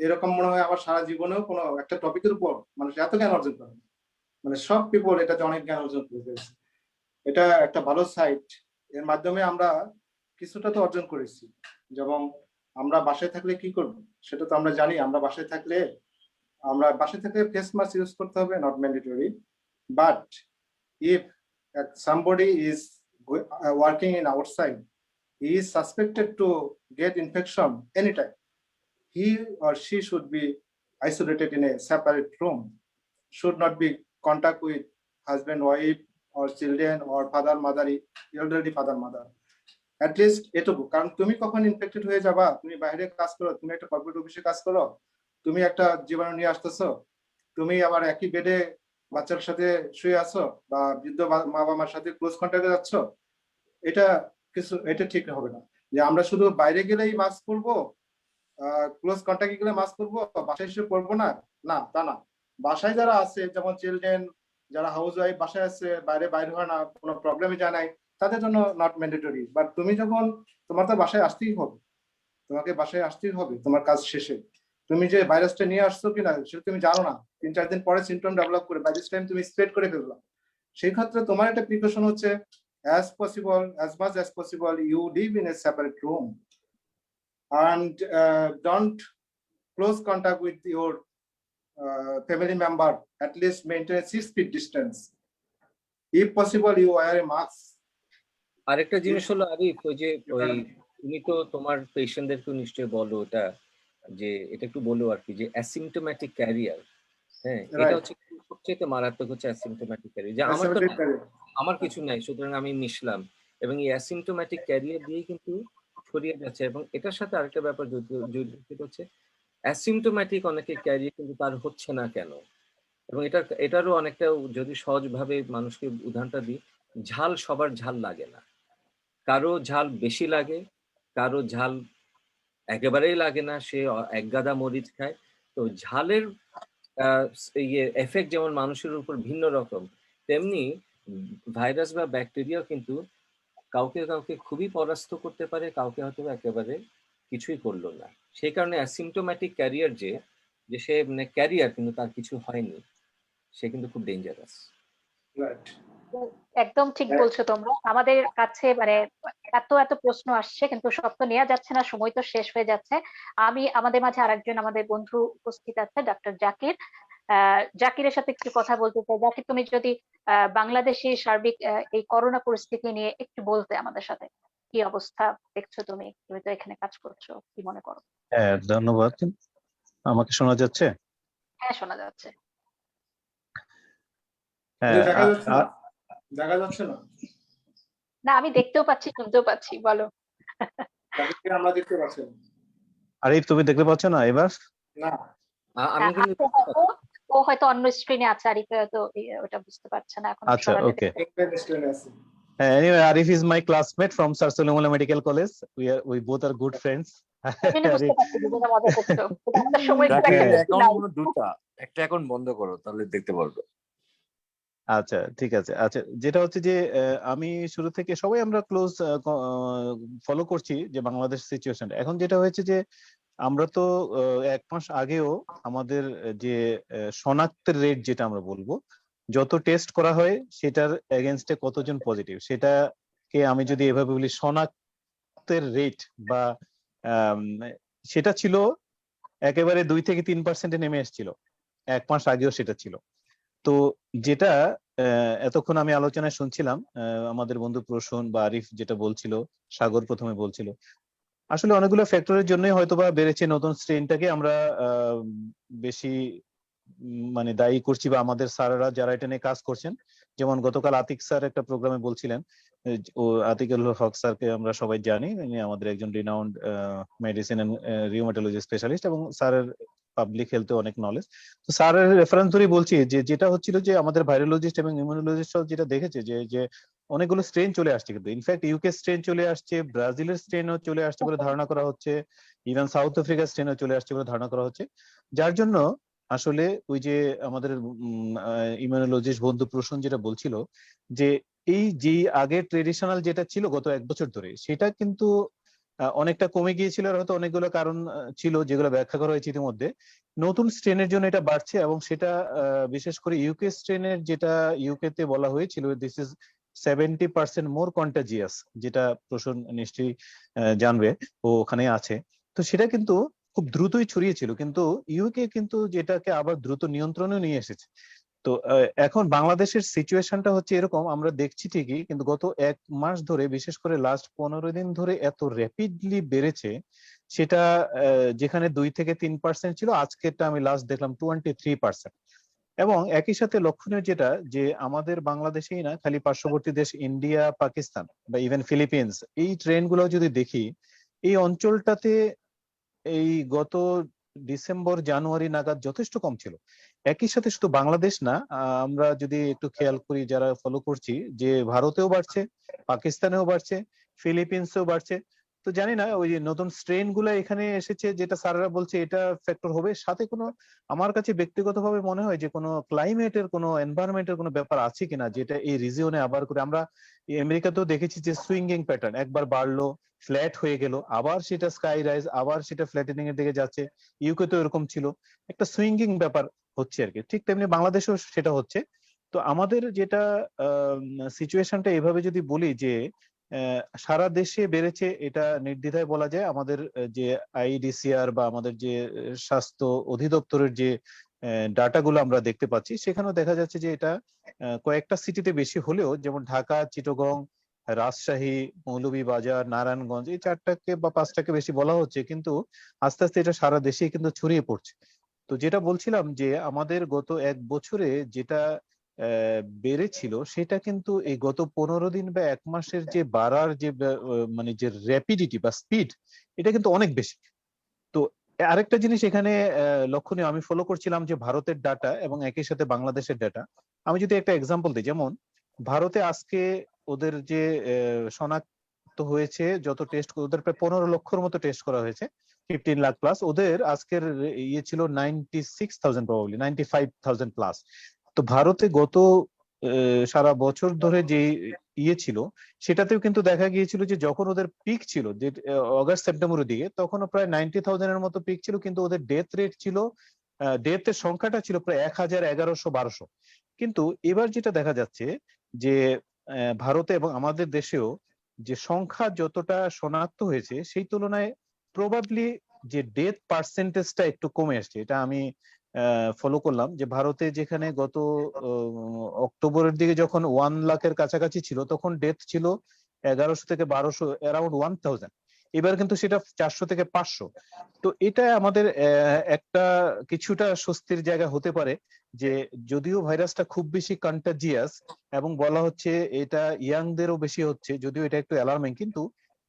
এরকম মনে হয় আমার সারা জীবনেও কোনো একটা টপিকের উপর মানুষ এত জ্ঞান অর্জন করে না। মানে সব পিপল এটাতে অনেক জ্ঞান অর্জন করে ফেলেছে। এটা একটা ভালো সাইট। এর মাধ্যমে আমরা কিছুটা তো অর্জন করেছি। যেমন আমরা বাসায় থাকলে কি করব সেটা তো আমরা জানি। আমরা বাসায় থাকলে ফেস মাস্ক ইউজ করতে হবে, not mandatory. But if somebody is working in outside, he is suspected to get infection anytime. He or she should be isolated in a separate room, should not be contact with husband, wife, or children, or father, mother, elderly father, mother. At least এটুকু। কারণ তুমি কখন infected হয়ে যাবা, তুমি বাইরে কাজ করো, তুমি একটা কর্পোরেট অফিসে কাজ করো, তুমি একটা জীবাণু নিয়ে আসতেছো, তুমি আবার একই বেডে বাচ্চার সাথে শুয়ে আছো, বা বৃদ্ধ মা বাবার সাথে ক্লোজ কন্ট্যাক্টে যাচ্ছ, এটা ঠিক হবে না। যে আমরা শুধু বাইরে গেলেই মাস্ক পরবো, ক্লোজ কন্ট্যাক্টে গেলে মাস্ক পরবো, বাসায় এসে পরবো না, না তা না। বাসায় যারা আছে, যেমন চিলড্রেন, যারা হাউস ওয়াইফ বাসায় আছে, বাইরে হয় না, কোনো প্রবলেমে যায় নাই, তাদের জন্য নট ম্যান্ডেটরি। বাট তুমি যখন, তোমার তো বাসায় আসতেই হবে, তোমাকে বাসায় আসতেই হবে তোমার কাজ শেষে। তুমি যে ভাইরাসটা নিয়ে আসছো কিনা সেটা তুমি জানো না, 3-4 দিন পরে সিমটম ডেভেলপ করে বাই দিস টাইম তুমি স্প্রেড করে ফেললা। সেই ক্ষেত্রে তোমার একটা প্রিকশন হচ্ছে, as much as possible you live in a separate room and don't close contact with your family member. At least maintain a 6 feet distance. If possible, you wear a mask. আরেকটা জিনিস হলো আরিফ, তুমি তো তোমার পেশেন্টদেরকে নিশ্চয়ই বলো এটা, যে এটা একটু বলো আর কি, যে অ্যাসিম্পটোম্যাটিক ক্যারিয়ার। হ্যাঁ, এটা হচ্ছে সবচেয়ে মারাত্মক, হচ্ছে অ্যাসিম্পটোম্যাটিক ক্যারিয়ার, যে আমার কিছু নাই সুতরাং আমি মিশলাম, এবং এই অ্যাসিম্পটোম্যাটিক ক্যারিয়ার দিয়েই কিন্তু ছড়িয়ে যাচ্ছে। এবং এটার সাথে আরেকটা ব্যাপার জড়িত হচ্ছে, অ্যাসিম্পটোম্যাটিক অনেকে ক্যারিয়ার কিন্তু তার হচ্ছে না কেন। এবং এটারও অনেকটা, যদি সহজভাবে মানুষকে উদাহরণটা দিই, ঝাল সবার ঝাল লাগে না, কারো ঝাল বেশি লাগে, কারো ঝাল একেবারেই লাগে না, সে এক গাদা মরিচ খায়। তো ঝালের এফেক্ট যেমন মানুষের উপর ভিন্ন রকম, তেমনি ভাইরাস বা ব্যাকটেরিয়াও কিন্তু কাউকে কাউকে খুবই পরাস্ত করতে পারে, কাউকে হয়তো একেবারে কিছুই করলো না। সেই কারণে অ্যাসিম্পটোম্যাটিক ক্যারিয়ার, যে সে মানে ক্যারিয়ার কিন্তু তার কিছু হয়নি, সে কিন্তু খুব ডেঞ্জারাস। একদম ঠিক বলছো তোমরা। আমাদের কাছে মানে এত এত প্রশ্ন আসছে, কিন্তু সব তো নেওয়া যাচ্ছে না, সময় তো শেষ হয়ে যাচ্ছে। আমাদের মাঝে আরেকজন আমাদের বন্ধু উপস্থিত আছে, ডক্টর জাকির। জাকিরের সাথে একটু কথা বলতে চাই। জাকির, তুমি যদি বাংলাদেশে সার্বিক এই করোনা পরিস্থিতি নিয়ে একটু বলতে আমাদের সাথে, কি অবস্থা দেখছো তুমি? তুমি তো এখানে কাজ করছো, কি মনে করো? হ্যাঁ, ধন্যবাদ। আমাকে শোনা যাচ্ছে? হ্যাঁ, শোনা যাচ্ছে। হ্যাঁ, দেখা যাচ্ছে না। না, আমি দেখতেও পাচ্ছি, শুনতেও পাচ্ছি, বলো। আমরা দেখতে পাচ্ছি। আরিফ, তুমি দেখতে পাচ্ছ না এবার? না, আমি কিন্তু ও হয়তো অন্য স্ক্রিনে আছে, আরিফ হয়তো ওটা বুঝতে পারছে না এখন। আচ্ছা, ওকে। আছে। Anyway, Arif is my classmate from Sir Solomon Medical College. We both are good friends. বুঝতে পারছি, দুজনে মজা করছো। আমাদের সময় খুব একটা বেশি নাই। একটা অ্যাকাউন্ট বন্ধ করো, তাহলে দেখতে পারবে। আচ্ছা, ঠিক আছে। আচ্ছা, যেটা হচ্ছে যে আমি শুরু থেকে সবাই আমরা ক্লোজ ফলো করছি যে বাংলাদেশ সিচুয়েশনটা। এখন যেটা হয়েছে যে আমরা তো 1 মাস আগেও আমাদের যে শনাক্তের রেট যেটা আমরা বলবো, যত টেস্ট করা হয় সেটার এগেনস্টে কতজন পজিটিভ, সেটাকে আমি যদি এভাবে বলি শনাক্তের রেট বা আম, সেটা ছিল একেবারে 2 থেকে 3% নেমে এসেছিল। 1 মাস আগেও সেটা ছিল। তো যেটা এতক্ষণ আমি আলোচনায় শুনছিলাম, আমাদের বন্ধু প্রসূন বা আরিফ যেটা বলছিল, সাগর প্রথমে বলছিল, আসলে অনেকগুলো ফ্যাক্টরের জন্যই হয়তোবা বেড়েছে। নতুন স্ট্রেনটাকে আমরা বেশি মানে দায়ী করছি, বা আমাদের স্যাররা যারা এটা নিয়ে কাজ করছেন, যেমন গতকাল আতিক স্যার একটা প্রোগ্রামে বলছিলেন। ও আতিকুল হক স্যারকে আমরা সবাই জানি, ইনি আমাদের একজন renowned medicine and rheumatology specialist, এবং স্যারের পাবলিক হেলথে অনেক নলেজ। তো স্যারের রেফারেন্স ধরেই বলছি যে যেটা হচ্ছিল যে আমাদের ভাইরোলজিস্ট এবং ইমিউনোলজিস্ট যেটা দেখেছে যে যে অনেকগুলো স্ট্রেন চলে আসছে, কিন্তু ইনফ্যাক্ট ইউকে স্ট্রেন চলে আসছে, ব্রাজিলের স্ট্রেনও চলে আসছে বলে ধারণা করা হচ্ছে, ইভেন সাউথ আফ্রিকার স্ট্রেনও চলে আসছে বলে ধারণা করা হচ্ছে। যার জন্য আসলে ওই যে আমাদের ইমিউনোলজিস্ট বন্ধু প্রসূন যেটা বলছিল যে এই যে আগে ট্রেডিশনাল যেটা ছিল গত 1 বছর ধরে, সেটা কিন্তু অনেকটা কমে গিয়েছিল। আর হয়তো অনেকগুলো কারণ ছিল যেগুলো ব্যাখ্যা করা হয়েছে ইতিমধ্যে। নতুন স্ট্রেনের জন্য এটা বাড়ছে, এবং সেটা বিশেষ করে ইউকে স্ট্রেনের, যেটা ইউকে তে বলা হয়েছিল দিস ইজ 70% মোর কন্টাজিয়াস, যেটা প্রসূন নিশ্চয়ই জানবে, ও ওখানে আছে। তো সেটা কিন্তু খুব দ্রুতই ছড়িয়েছিল, কিন্তু ইউকে কিন্তু যেটাকে আবার দ্রুত নিয়ন্ত্রণে নিয়ে এসেছে। তো এখন বাংলাদেশের সিচুয়েশনটা হচ্ছে এরকম, আমরা দেখছি ঠিকই, কিন্তু গত 1 মাস ধরে, বিশেষ করে লাস্ট 15 দিন ধরে এত র্যাপিডলি বেড়েছে, সেটা যেখানে 2 থেকে 3% ছিল, আজকেরটা আমি লাস্ট দেখলাম 23%। এবং একই সাথে লক্ষণীয় যেটা, যে আমাদের বাংলাদেশেই না, খালি পার্শ্ববর্তী দেশ ইন্ডিয়া, পাকিস্তান বা ইভেন ফিলিপিন্স, এই ট্রেন্ড গুলো যদি দেখি, এই অঞ্চলটাতে এই গত ডিসেম্বর জানুয়ারি নাগাদ যথেষ্ট কম ছিল। একই সাথে শুধু বাংলাদেশ না, আমরা যদি একটু খেয়াল করি, যারা ফলো করছি, যে ভারতেও বাড়ছে, পাকিস্তানেও বাড়ছে, ফিলিপিন্সেও বাড়ছে। তো জানি না ওই যে নতুন স্ট্রেন গুলা এখানে এসেছে, যেটা স্যাররা বলছে এটা ফ্যাক্টর হবে, সাথে কোনো, আমার কাছে ব্যক্তিগতভাবে মনে হয় যে কোনো ক্লাইমেটের, কোনো এনভায়রনমেন্টের কোনো ব্যাপার আছে কিনা, যেটা এই রিজিয়নে আবার করে আমরা আমেরিকাতেও দেখেছি যে সুইঙ্গিং প্যাটার্ন, একবার বাড়লো, ফ্ল্যাট হয়ে গেল, আবার সেটা স্কাই রাইজ, আবার সেটা ফ্ল্যাটেনিং এর দিকে যাচ্ছে। ইউকে তো এরকম ছিল, একটা সুইঙ্গিং ব্যাপার হচ্ছে আর কি। ঠিক তেমনি বাংলাদেশেও সেটা হচ্ছে। তো আমাদের যেটা সিচুয়েশনটা এভাবে যদি বলি যে সারা দেশে বেড়েছে, এটা নির্দ্বিধায় বলা যায়। আমাদের যে আইডিসিআর বা আমাদের যে স্বাস্থ্য অধিদপ্তরের যে ডাটাগুলো আমরা দেখতে পাচ্ছি, সেখানেও দেখা যাচ্ছে যে এটা কয়েকটা সিটিতে বেশি হলেও, যেমন ঢাকা, চিটাগং, রাজশাহী, মৌলভীবাজার, নারায়ণগঞ্জ, এই 4টাকে বা 5টাকে বেশি বলা হচ্ছে, কিন্তু আস্তে আস্তে এটা সারা দেশেই কিন্তু ছড়িয়ে পড়ছে। তো যেটা বলছিলাম যে আমাদের গত 1 বছরে যেটা বেড়েছিল, সেটা কিন্তু এই গত 15 দিন বা 1 মাসের যে বাড়ার যে মানে যে র্যাপিডিটি বা স্পিড, এটা কিন্তু অনেক বেশি। তো আরেকটা জিনিস এখানে লক্ষণীয়, আমি ফলো করছিলাম যে ভারতের ডাটা এবং একই সাথে বাংলাদেশের ডাটা। আমি যদি একটা এক্সাম্পল দিই, যেমন ভারতে আজকে ওদের যে শনাক্ত হয়েছে যত টেস্ট, ওদের প্রায় 15 লক্ষর মতো টেস্ট করা হয়েছে, 15 লাখ প্লাস। ওদের আজকের ইয়ে ছিল 96,000, প্রবাবলি 95,000 প্লাস। তো ভারতে গত সারা বছর ধরে যে ইয়ে ছিল, সেটাতেও কিন্তু দেখা গিয়েছিল যে যখন ওদের পিক ছিল, যে অগাস্ট সেপ্টেম্বরের দিকে, তখনও প্রায় 90,000-এর মতো পিক ছিল, কিন্তু ওদের ডেথ রেট ছিল, ডেথের সংখ্যাটা ছিল প্রায় 1,000, 1100, 1200। কিন্তু এবার যেটা দেখা যাচ্ছে যে ভারতে এবং আমাদের দেশেও যে সংখ্যা যতটা শনাক্ত হয়েছে, সেই তুলনায় প্রবাবলি যে ডেথ পার্সেন্টেজটা একটু কমে আসছে। এটা আমি ফলো করলাম যে ভারতে যেখানে গত অক্টোবরের দিকে যখন 1 লাখের কাছাকাছি ছিল, তখন ডেথ ছিল 1100 থেকে 1200, অ্যারাউন্ড 1000। এবার কিন্তু সেটা 400 থেকে 500। তো এটা আমাদের একটা কিছুটা স্বস্তির জায়গা হতে পারে, যে যদিও ভাইরাসটা খুব বেশি কন্টাজিয়াস, এবং বলা হচ্ছে এটা ইয়াংদেরও বেশি হচ্ছে, যদিও এটা একটু অ্যালার্মিং, কিন্তু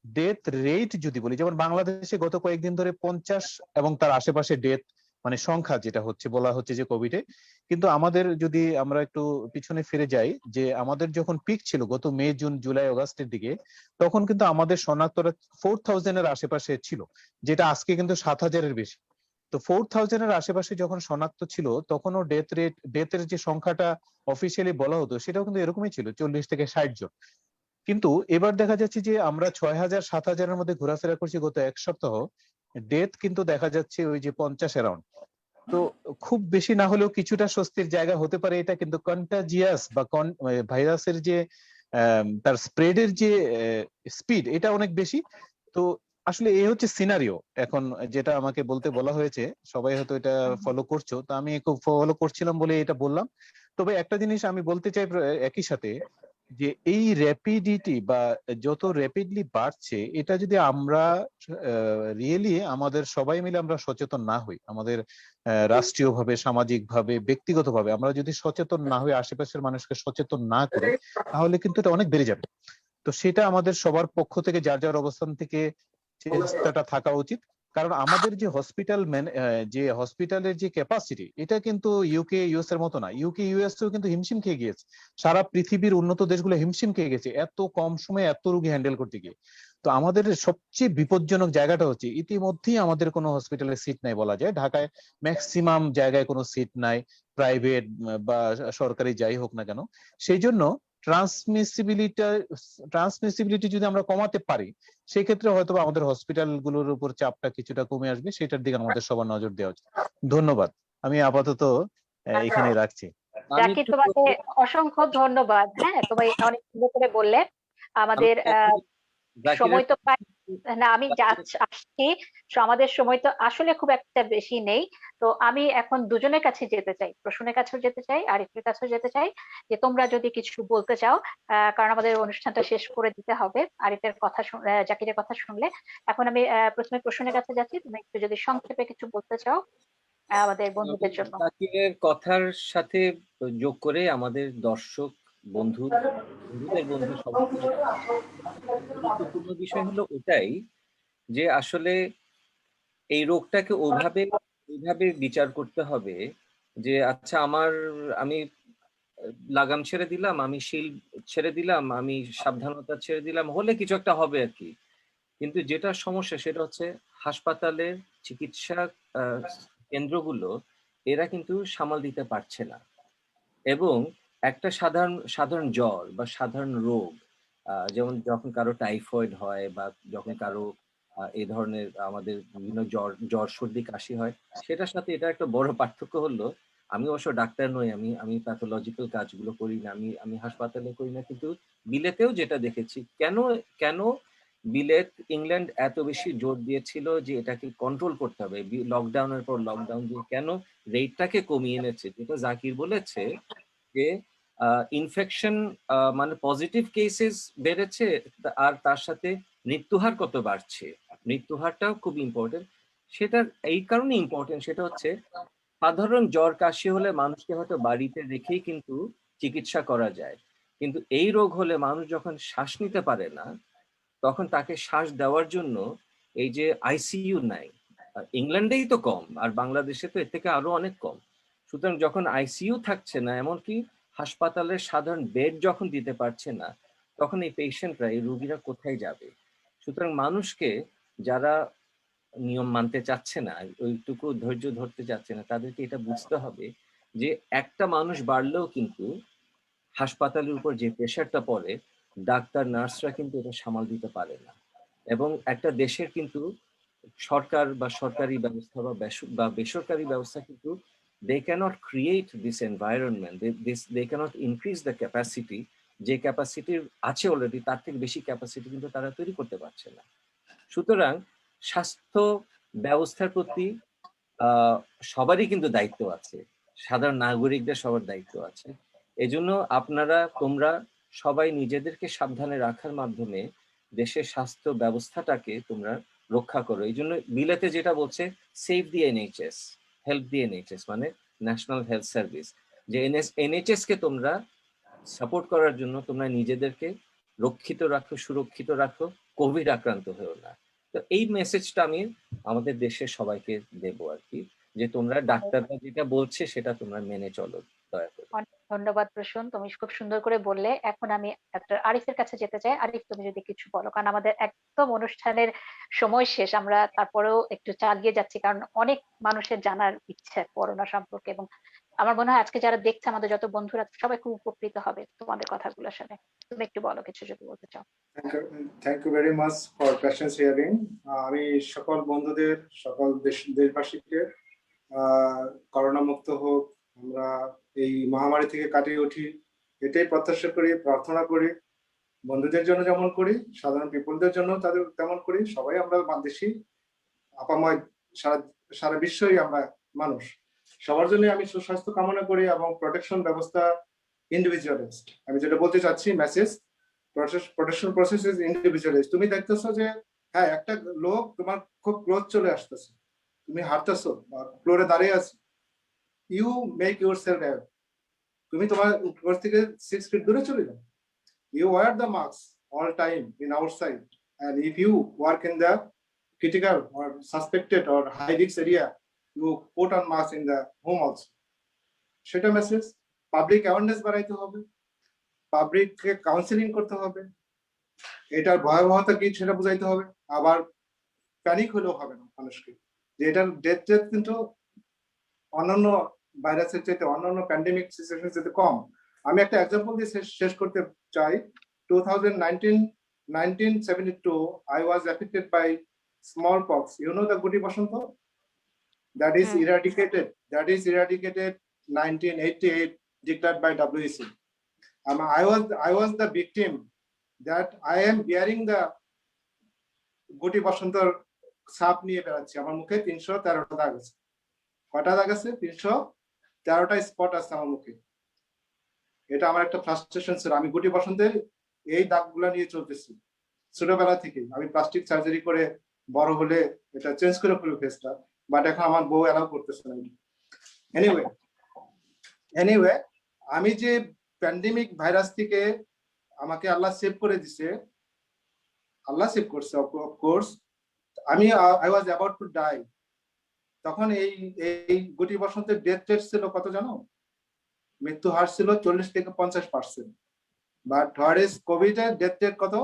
ডেথ রেট যদি বলি, যেমন বাংলাদেশে গত কয়েকদিন ধরে 50 এবং তার আশেপাশে ডেথ, মানে সংখ্যা যেটা হচ্ছে, বলা হচ্ছে যে কোভিডে। কিন্তু আমাদের যদি আমরা একটু পিছনে ফিরে যাই, যে আমাদের যখন পিক ছিল গত মে, জুন, জুলাই, অগাস্টের দিকে, তখন কিন্তু আমাদের শনাক্তটা 4,000-এর আশেপাশে ছিল, যেটা আজকে কিন্তু 7,000-এর বেশি। তো 4000 এর আশেপাশে যখন শনাক্ত ছিল তখনও ডেথের যে সংখ্যাটা অফিসিয়ালি বলা হতো সেটাও কিন্তু এরকমই ছিল, 40 থেকে 60 জন। কিন্তু এবার দেখা যাচ্ছে যে আমরা 6000-7000 মধ্যে ঘোরাফেরা করছি গত এক সপ্তাহ, ডেথ কিন্তু দেখা যাচ্ছে ওই যে 50 অ্যারাউন্ড। তো খুব বেশি না হলেও কিছুটা স্বস্তির জায়গা হতে পারে এটা, কিন্তু কন্টাজিয়াস বা ভাইরাসের যে তার স্প্রেডের যে স্পিড এটা অনেক বেশি। তো আসলে এই হচ্ছে সিনারিও এখন, যেটা আমাকে বলতে বলা হয়েছে। সবাই হয়তো এটা ফলো করছো, তো আমি খুব ফলো করছিলাম বলে এটা বললাম। তবে একটা জিনিস আমি বলতে চাই একই সাথে, যে এই র্যাপিডিটি বা যত র্যাপিডলি বাড়ছে, এটা যদি আমরা রিয়েলি আমাদের সবাই মিলে আমরা সচেতন না হই, আমাদের রাষ্ট্রীয়ভাবে, সামাজিকভাবে, ব্যক্তিগতভাবে আমরা যদি সচেতন না হই, আশেপাশের মানুষকে সচেতন না করে, তাহলে কিন্তু এটা অনেক বেড়ে যাবে। তো সেটা আমাদের সবার পক্ষ থেকে যার যার অবস্থান থেকে চেষ্টাটা থাকা উচিত। কারণ আমাদের যে হসপিটালের যে ক্যাপাসিটি, এটা কিন্তু ইউকে ইউএস এর মতো না। ইউকে ইউএস এও কিন্তু হিমশিম খেয়ে গিয়েছে, সারা পৃথিবীর উন্নত দেশগুলো হিমশিম খেয়ে গেছে এত কম সময়ে এত রোগী হ্যান্ডেল করতে গিয়ে। তো আমাদের সবচেয়ে বিপজ্জনক জায়গাটা হচ্ছে ইতিমধ্যেই আমাদের কোনো হসপিটালে সিট নাই বলা যায়। ঢাকায় ম্যাক্সিমাম জায়গায় কোনো সিট নাই, প্রাইভেট বা সরকারি যাই হোক না কেন। সেই জন্য ট্রান্সমিসিবিলিটি যদি আমরা কমাতে পারি, সেই ক্ষেত্রে হয়তো আমাদের হসপিটাল গুলোর উপর চাপটা কিছুটা কমে আসবে, সেটার দিকে আমাদের সবার নজর দেওয়া উচিত। ধন্যবাদ, আমি আপাতত এখানে রাখছি। আমি জাকির, একটু তোমাকে অসংখ্য ধন্যবাদ। হ্যাঁ, তুমি অনেক সুন্দর করে বললে। আমাদের সময় তো প্রায় না, আমি আসছি। আমাদের সময় তো আসলে খুব একটা বেশি নেই। তো আমি এখন দুজনের কাছে যেতে চাই, প্রসূনের কাছেও যেতে চাই, আরিফের কাছেও যেতে চাই, যে তোমরা যদি কিছু বলতে চাও, কারণ আমাদের অনুষ্ঠানটা শেষ করে দিতে হবে আরিফের কথা জাকিরের কথা শুনলে। এখন আমি প্রথমে প্রসূনের কাছে যাচ্ছি, তুমি একটু যদি সংক্ষেপে কিছু বলতে চাও আমাদের বন্ধুদের জন্য। জাকিরের কথার সাথে যোগ করে আমাদের দর্শক বন্ধুদের বন্ধু সবাইকে গুরুত্বপূর্ণ বিষয় হলো ওটাই, যে আসলে এই রোগটাকে ওইভাবে বিচার করতে হবে যে আচ্ছা আমি লাগাম ছেড়ে দিলাম, আমি শিল ছেড়ে দিলাম, আমি সাবধানতা ছেড়ে দিলাম, হলে কিছু একটা হবে আর কি। কিন্তু যেটা সমস্যা সেটা হচ্ছে হাসপাতালের চিকিৎসা কেন্দ্রগুলো এরা কিন্তু সামাল দিতে পারছে না। এবং একটা সাধারণ জ্বর বা সাধারণ রোগ, যেমন যখন কারো টাইফয়েড হয় বা যখন কারো এই ধরনের আমাদের বিভিন্ন জ্বর সর্দি কাশি হয়, সেটার সাথে এটা একটা বড় পার্থক্য হলো, আমি অবশ্য ডাক্তার নই, আমি প্যাথোলজিক্যাল কাজগুলো করি না, আমি হাসপাতালে করি না, কিন্তু বিলেতেও যেটা দেখেছি, কেন কেন বিলেত ইংল্যান্ড এত বেশি জোর দিয়েছিল যে এটাকে কন্ট্রোল করতে হবে, লকডাউনের পর লকডাউন দিয়ে কেন রেটটাকে কমিয়ে এনেছে, যেটা জাকির বলেছে যে ইনফেকশন মানে পজিটিভ কেসেস বেড়েছে, আর তার সাথে মৃত্যুহার কত বাড়ছে, মৃত্যুহারটাও খুব ইম্পর্টেন্ট। সেটা এই কারণে ইম্পর্টেন্ট, সেটা হচ্ছে সাধারণ জ্বর কাশি হলে মানুষকে হয়তো বাড়িতে রেখেই কিন্তু চিকিৎসা করা যায়, কিন্তু এই রোগ হলে মানুষ যখন শ্বাস নিতে পারে না, তখন তাকে শ্বাস দেওয়ার জন্য এই যে আইসিইউ নাই, ইংল্যান্ডেই তো কম, আর বাংলাদেশে তো এর থেকে আরো অনেক কম। সুতরাং যখন আইসিইউ থাকছে না, এমনকি হাসপাতালের সাধারণ বেড যখন দিতে পারছে না, তখন এই পেশেন্টরা, এই রোগীরা কোথায় যাবে? সুতরাং মানুষকে, যারা নিয়ম মানতে চাচ্ছে না, ওইটুকু ধৈর্য ধরতে চাচ্ছে না, তাদেরকে এটা বুঝতে হবে যে একটা মানুষ বাড়লেও কিন্তু হাসপাতালের উপর যে প্রেশারটা পড়ে, ডাক্তার নার্সরা কিন্তু এটা সামাল দিতে পারে না। এবং একটা দেশের কিন্তু সরকার বা সরকারি ব্যবস্থা বা বেসরকারি ব্যবস্থা কিন্তু they cannot create this environment, they cannot increase the capacity, যে ক্যাপাসিটি আছে অলরেডি তার থেকে বেশি ক্যাপাসিটি কিন্তু তারা তৈরি করতে পারছে না। সুতরাং স্বাস্থ্য ব্যবস্থার প্রতি আহ সবারই কিন্তু দায়িত্ব আছে, সাধারণ নাগরিকদের সবার দায়িত্ব আছে। এজন্য তোমরা সবাই নিজেদেরকে সাবধানে রাখার মাধ্যমে দেশের স্বাস্থ্য ব্যবস্থাটাকে তোমরা রক্ষা করো। এই জন্য বিলেতে যেটা বলছে, সেভ দি এনএইচএস, হেল্প দি এনএইচএস, মানে ন্যাশনাল হেলথ সার্ভিস, যে এনএইচএস কে তোমরা সাপোর্ট করার জন্য তোমরা নিজেদেরকে রক্ষিত রাখো, সুরক্ষিত রাখো, কোভিড আক্রান্ত হয়েও না। তো এই মেসেজটা আমি আমাদের দেশের সবাইকে দেবো আর কি, যে তোমরা ডাক্তাররা যেটা বলছে সেটা তোমরা মেনে চলো দয়া করে। ধন্যবাদ প্রসূন, তুমি খুব সুন্দর করে বললে। এখন আমি ডাক্তার আরিফের কাছে যেতে চাই। আরিফ, তুমি যদি কিছু বলো, কারণ আমাদের একদম অনুষ্ঠানের সময় শেষ, আমরা তারপরেও একটু চালিয়ে যাচ্ছি কারণ অনেক মানুষের জানার ইচ্ছে করোনা সম্পর্কে, এবং আমার মনে হয় আজকে যারা দেখছে, আমাদের যত বন্ধুরা, সবাই খুব উপকৃত হবে তোমাদের কথাগুলো শুনে। তুমি একটু বলো কিছু যদি বলতে চাও। Thank you very much for passion sharing. আমি সকল বন্ধুদের, সকল দেশবাসীকে করোনা মুক্ত হোক, আমরা এই মহামারী থেকে কাটিয়ে উঠি, এটাই প্রত্যাশা করি, প্রার্থনা করি। বন্ধুদের জন্য যেমন করি, সাধারণ পিপলদের জন্য তাদের তেমন করি। সবাই আমরা বাংলাদেশি, আপাময় সারা সারা বিশ্বই আমরা মানুষ। সবার জন্য আমি সুস্বাস্থ্য কামনা করি এবং প্রোটেকশন ব্যবস্থা ইন্ডিভিজুয়ালিস্ট। আমি যেটা বলতে চাচ্ছি মেসেজ, প্রোটেকশন প্রসেস ইজ ইন্ডিভিজুয়ালিস্ট। তুমি দেখতেছো যে হ্যাঁ, একটা লোক তোমার খুব ক্লোজ চলে আসতেছে, তুমি হাঁটতেছো বা ফ্লোরে দাঁড়িয়ে আছো, you make yourself aware. তুমি তোমার ক্লোজ থেকে 6 ফিট দূরে চলে যাও। You wear the mask all time in outside, and if you work in the critical or suspected or high risk area, you put on mask in the home also. সেটা message. Public awareness বাড়াইতে হবে, পাবলিককে counselling করতে হবে, এটার ভয়াবহতা কি সেটা বুঝাইতে হবে। আবার প্যানিক হলেও হবে না মানুষকে, যে এটার ডেথ কিন্তু অন্যান্য ভাইরাসের চাইতে, অন্যান্য প্যান্ডেমিক সিচুয়েশন চাইতে কম। আমি একটা এক্সাম্পল দিয়ে শেষ করতে চাই। 1972 I was affected by smallpox. You know the Guti Basanta? That is eradicated. 1988, declared by WEC. I was the victim that I am bearing the Guti Basantar সাপ নিয়ে বেড়াচ্ছি। আমার মুখে 313টা দাগ আছে। কটা দাগ আছে? 313টা স্পট আছে আমার মুখে। এটা আমার একটা ফ্রাস্ট্রেশন ছিল। আমি গুটি বসন্তের এই দাগগুলা নিয়ে চলতেছি ছোটবেলা থেকে। আমি প্লাস্টিক সার্জারি করে বড় হলে এটা চেঞ্জ করে ফেলবো ফেসটা, বাট এখন আমার বউ অ্যালাউ করতেছে না। এনিওয়ে, আমি যে প্যান্ডেমিক ভাইরাস থেকে আমাকে আল্লাহ সেভ করে দিছে, আল্লাহ সেভ করছে অফকোর্স। আমি I was about to die. তখন এই গুটি বসন্তের ডেথ রেট ছিল কত জানো? মৃত্যু হার ছিল 40 থেকে 50%। বাট হোয়াট ইজ কোভিড এর ডেথ রেট কত?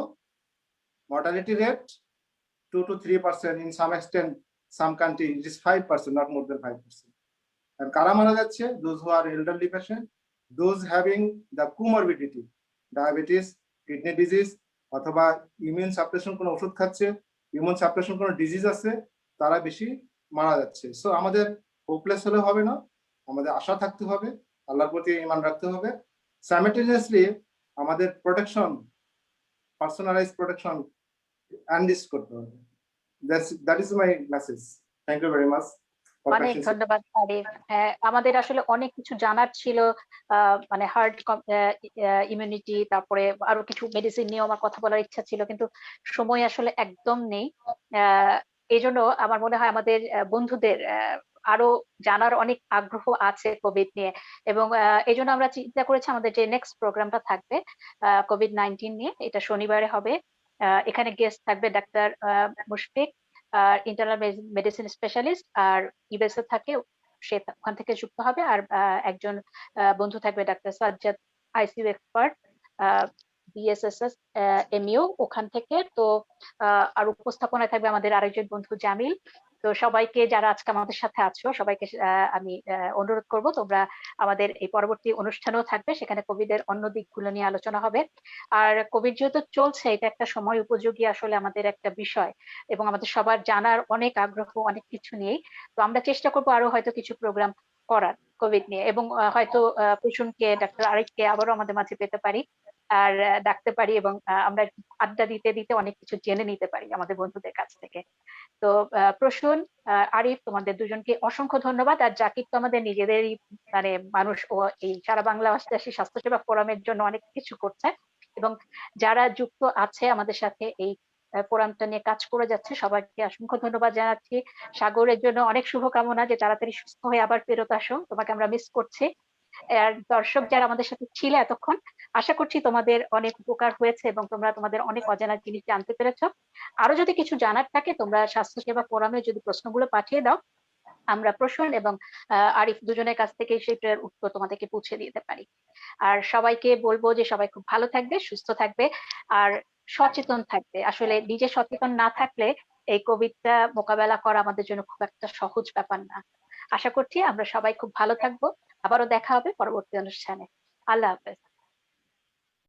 Mortality rate 2 to 3%, in some extent some country it is 5%, not more than 5%. And কারা মারা যাচ্ছে? Those who are elderly patient, those having the comorbidity, diabetes, kidney disease, অথবা immune suppression কোনো ওষুধ খাচ্ছে, immune suppression কোনো disease আছে, তারা বেশি মারা যাচ্ছে। সো আমাদের হোপলেস হলে হবে না, আমাদের আশা থাকতে হবে, আল্লাহর প্রতি ঈমান রাখতে হবে। সাইমালটেনিয়াসলি আমাদের প্রোটেকশন, পার্সোনালাইজ প্রোটেকশন এনলিস্ট করতে হবে। That is my message. Thank you very much. অনেক ধন্যবাদ আরিফ। আমাদের আসলে অনেক কিছু জানার ছিল, মানে হার্ট ইমিউনিটি, তারপরে আরো কিছু মেডিসিন নিয়ে আমার কথা বলার ইচ্ছা ছিল, কিন্তু সময় আসলে একদম নেই। এই জন্য আমার মনে হয় আমাদের বন্ধুদের আরো জানার অনেক আগ্রহ আছে কোভিড নিয়ে, এবং এই জন্য আমরা চিন্তা করেছি আমাদের যে নেক্সট প্রোগ্রামটা থাকবে COVID-19 নিয়ে, এটা শনিবারে হবে। এখানে গেস্ট থাকবে doctor Mushfiq, internal medicine specialist, আর ইউএসএ থাকে, সে ওখান থেকে যুক্ত হবে। আর একজন বন্ধু থাকবে doctor Sajjad, ICU expert, BSSS MU ওখান থেকে। তো আর উপস্থাপনায় থাকবে আমাদের আরেকজন বন্ধু জামিল। তো সবাইকে, যারা আজকে আমাদের সাথে আছো, সবাইকে আমি অনুরোধ করব, তোমরা আমাদের এই পরবর্তী অনুষ্ঠানেও থাকবে, সেখানে কোভিড এর অন্য দিকগুলো নিয়ে আলোচনা হবে। আর কোভিড যেহেতু চলছে, এটা একটা সময় উপযোগী আসলে আমাদের একটা বিষয়, এবং আমাদের সবার জানার অনেক আগ্রহ অনেক কিছু নিয়েই। তো আমরা চেষ্টা করবো আরো হয়তো কিছু প্রোগ্রাম করার কোভিড নিয়ে, এবং হয়তো প্রসূনকে, ডাক্তার আরিফকে আবারও আমাদের মাঝে পেতে পারি, আর ডাকতে পারি, এবং আমরা আড্ডা দিতে দিতে অনেক কিছু জেনে নিতে পারি আমাদের বন্ধুদের কাছ থেকে। তো প্রসূন, আরিফ, তোমাদের দুজনকে অসংখ্য ধন্যবাদ। আর জাকির তো আমাদের নিজেদেরই মানে মানুষ, ও এই সারা বাংলা অষ্টআশি স্বাস্থ্যসেবা ফোরামের জন্য অনেক কিছু করছে, এবং যারা যুক্ত আছে আমাদের সাথে এই ফোরামটা নিয়ে কাজ করে যাচ্ছে, সবাইকে অসংখ্য ধন্যবাদ জানাচ্ছি। সাগরের জন্য অনেক শুভকামনা, যে তাড়াতাড়ি সুস্থ হয়ে আবার ফেরত আসো, তোমাকে আমরা মিস করছি। আর দর্শক যারা আমাদের সাথে ছিল এতক্ষণ, আশা করছি তোমাদের অনেক উপকার হয়েছে এবং তোমরা তোমাদের অনেক অজানা জিনিস জানতে পেরেছো। আরো যদি কিছু জানার থাকে, তোমরা স্বাস্থ্যসেবা ফোরামে যদি প্রশ্নগুলো পাঠিয়ে দাও, আমরা প্রসূন এবং আরিফ দুজনের কাছ থেকে সেটার উত্তর তোমাদেরকে পৌঁছে দিতে পারি। আর সবাইকে বলবো যে সবাই খুব ভালো থাকবে, সুস্থ থাকবে আর সচেতন থাকবে। আসলে নিজে সচেতন না থাকলে এই কোভিডটা মোকাবেলা করা আমাদের জন্য খুব একটা সহজ ব্যাপার না। আশা করছি আমরা সবাই খুব ভালো থাকবো। আবারও দেখা হবে পরবর্তী অনুষ্ঠানে। আল্লাহ হাফেজ।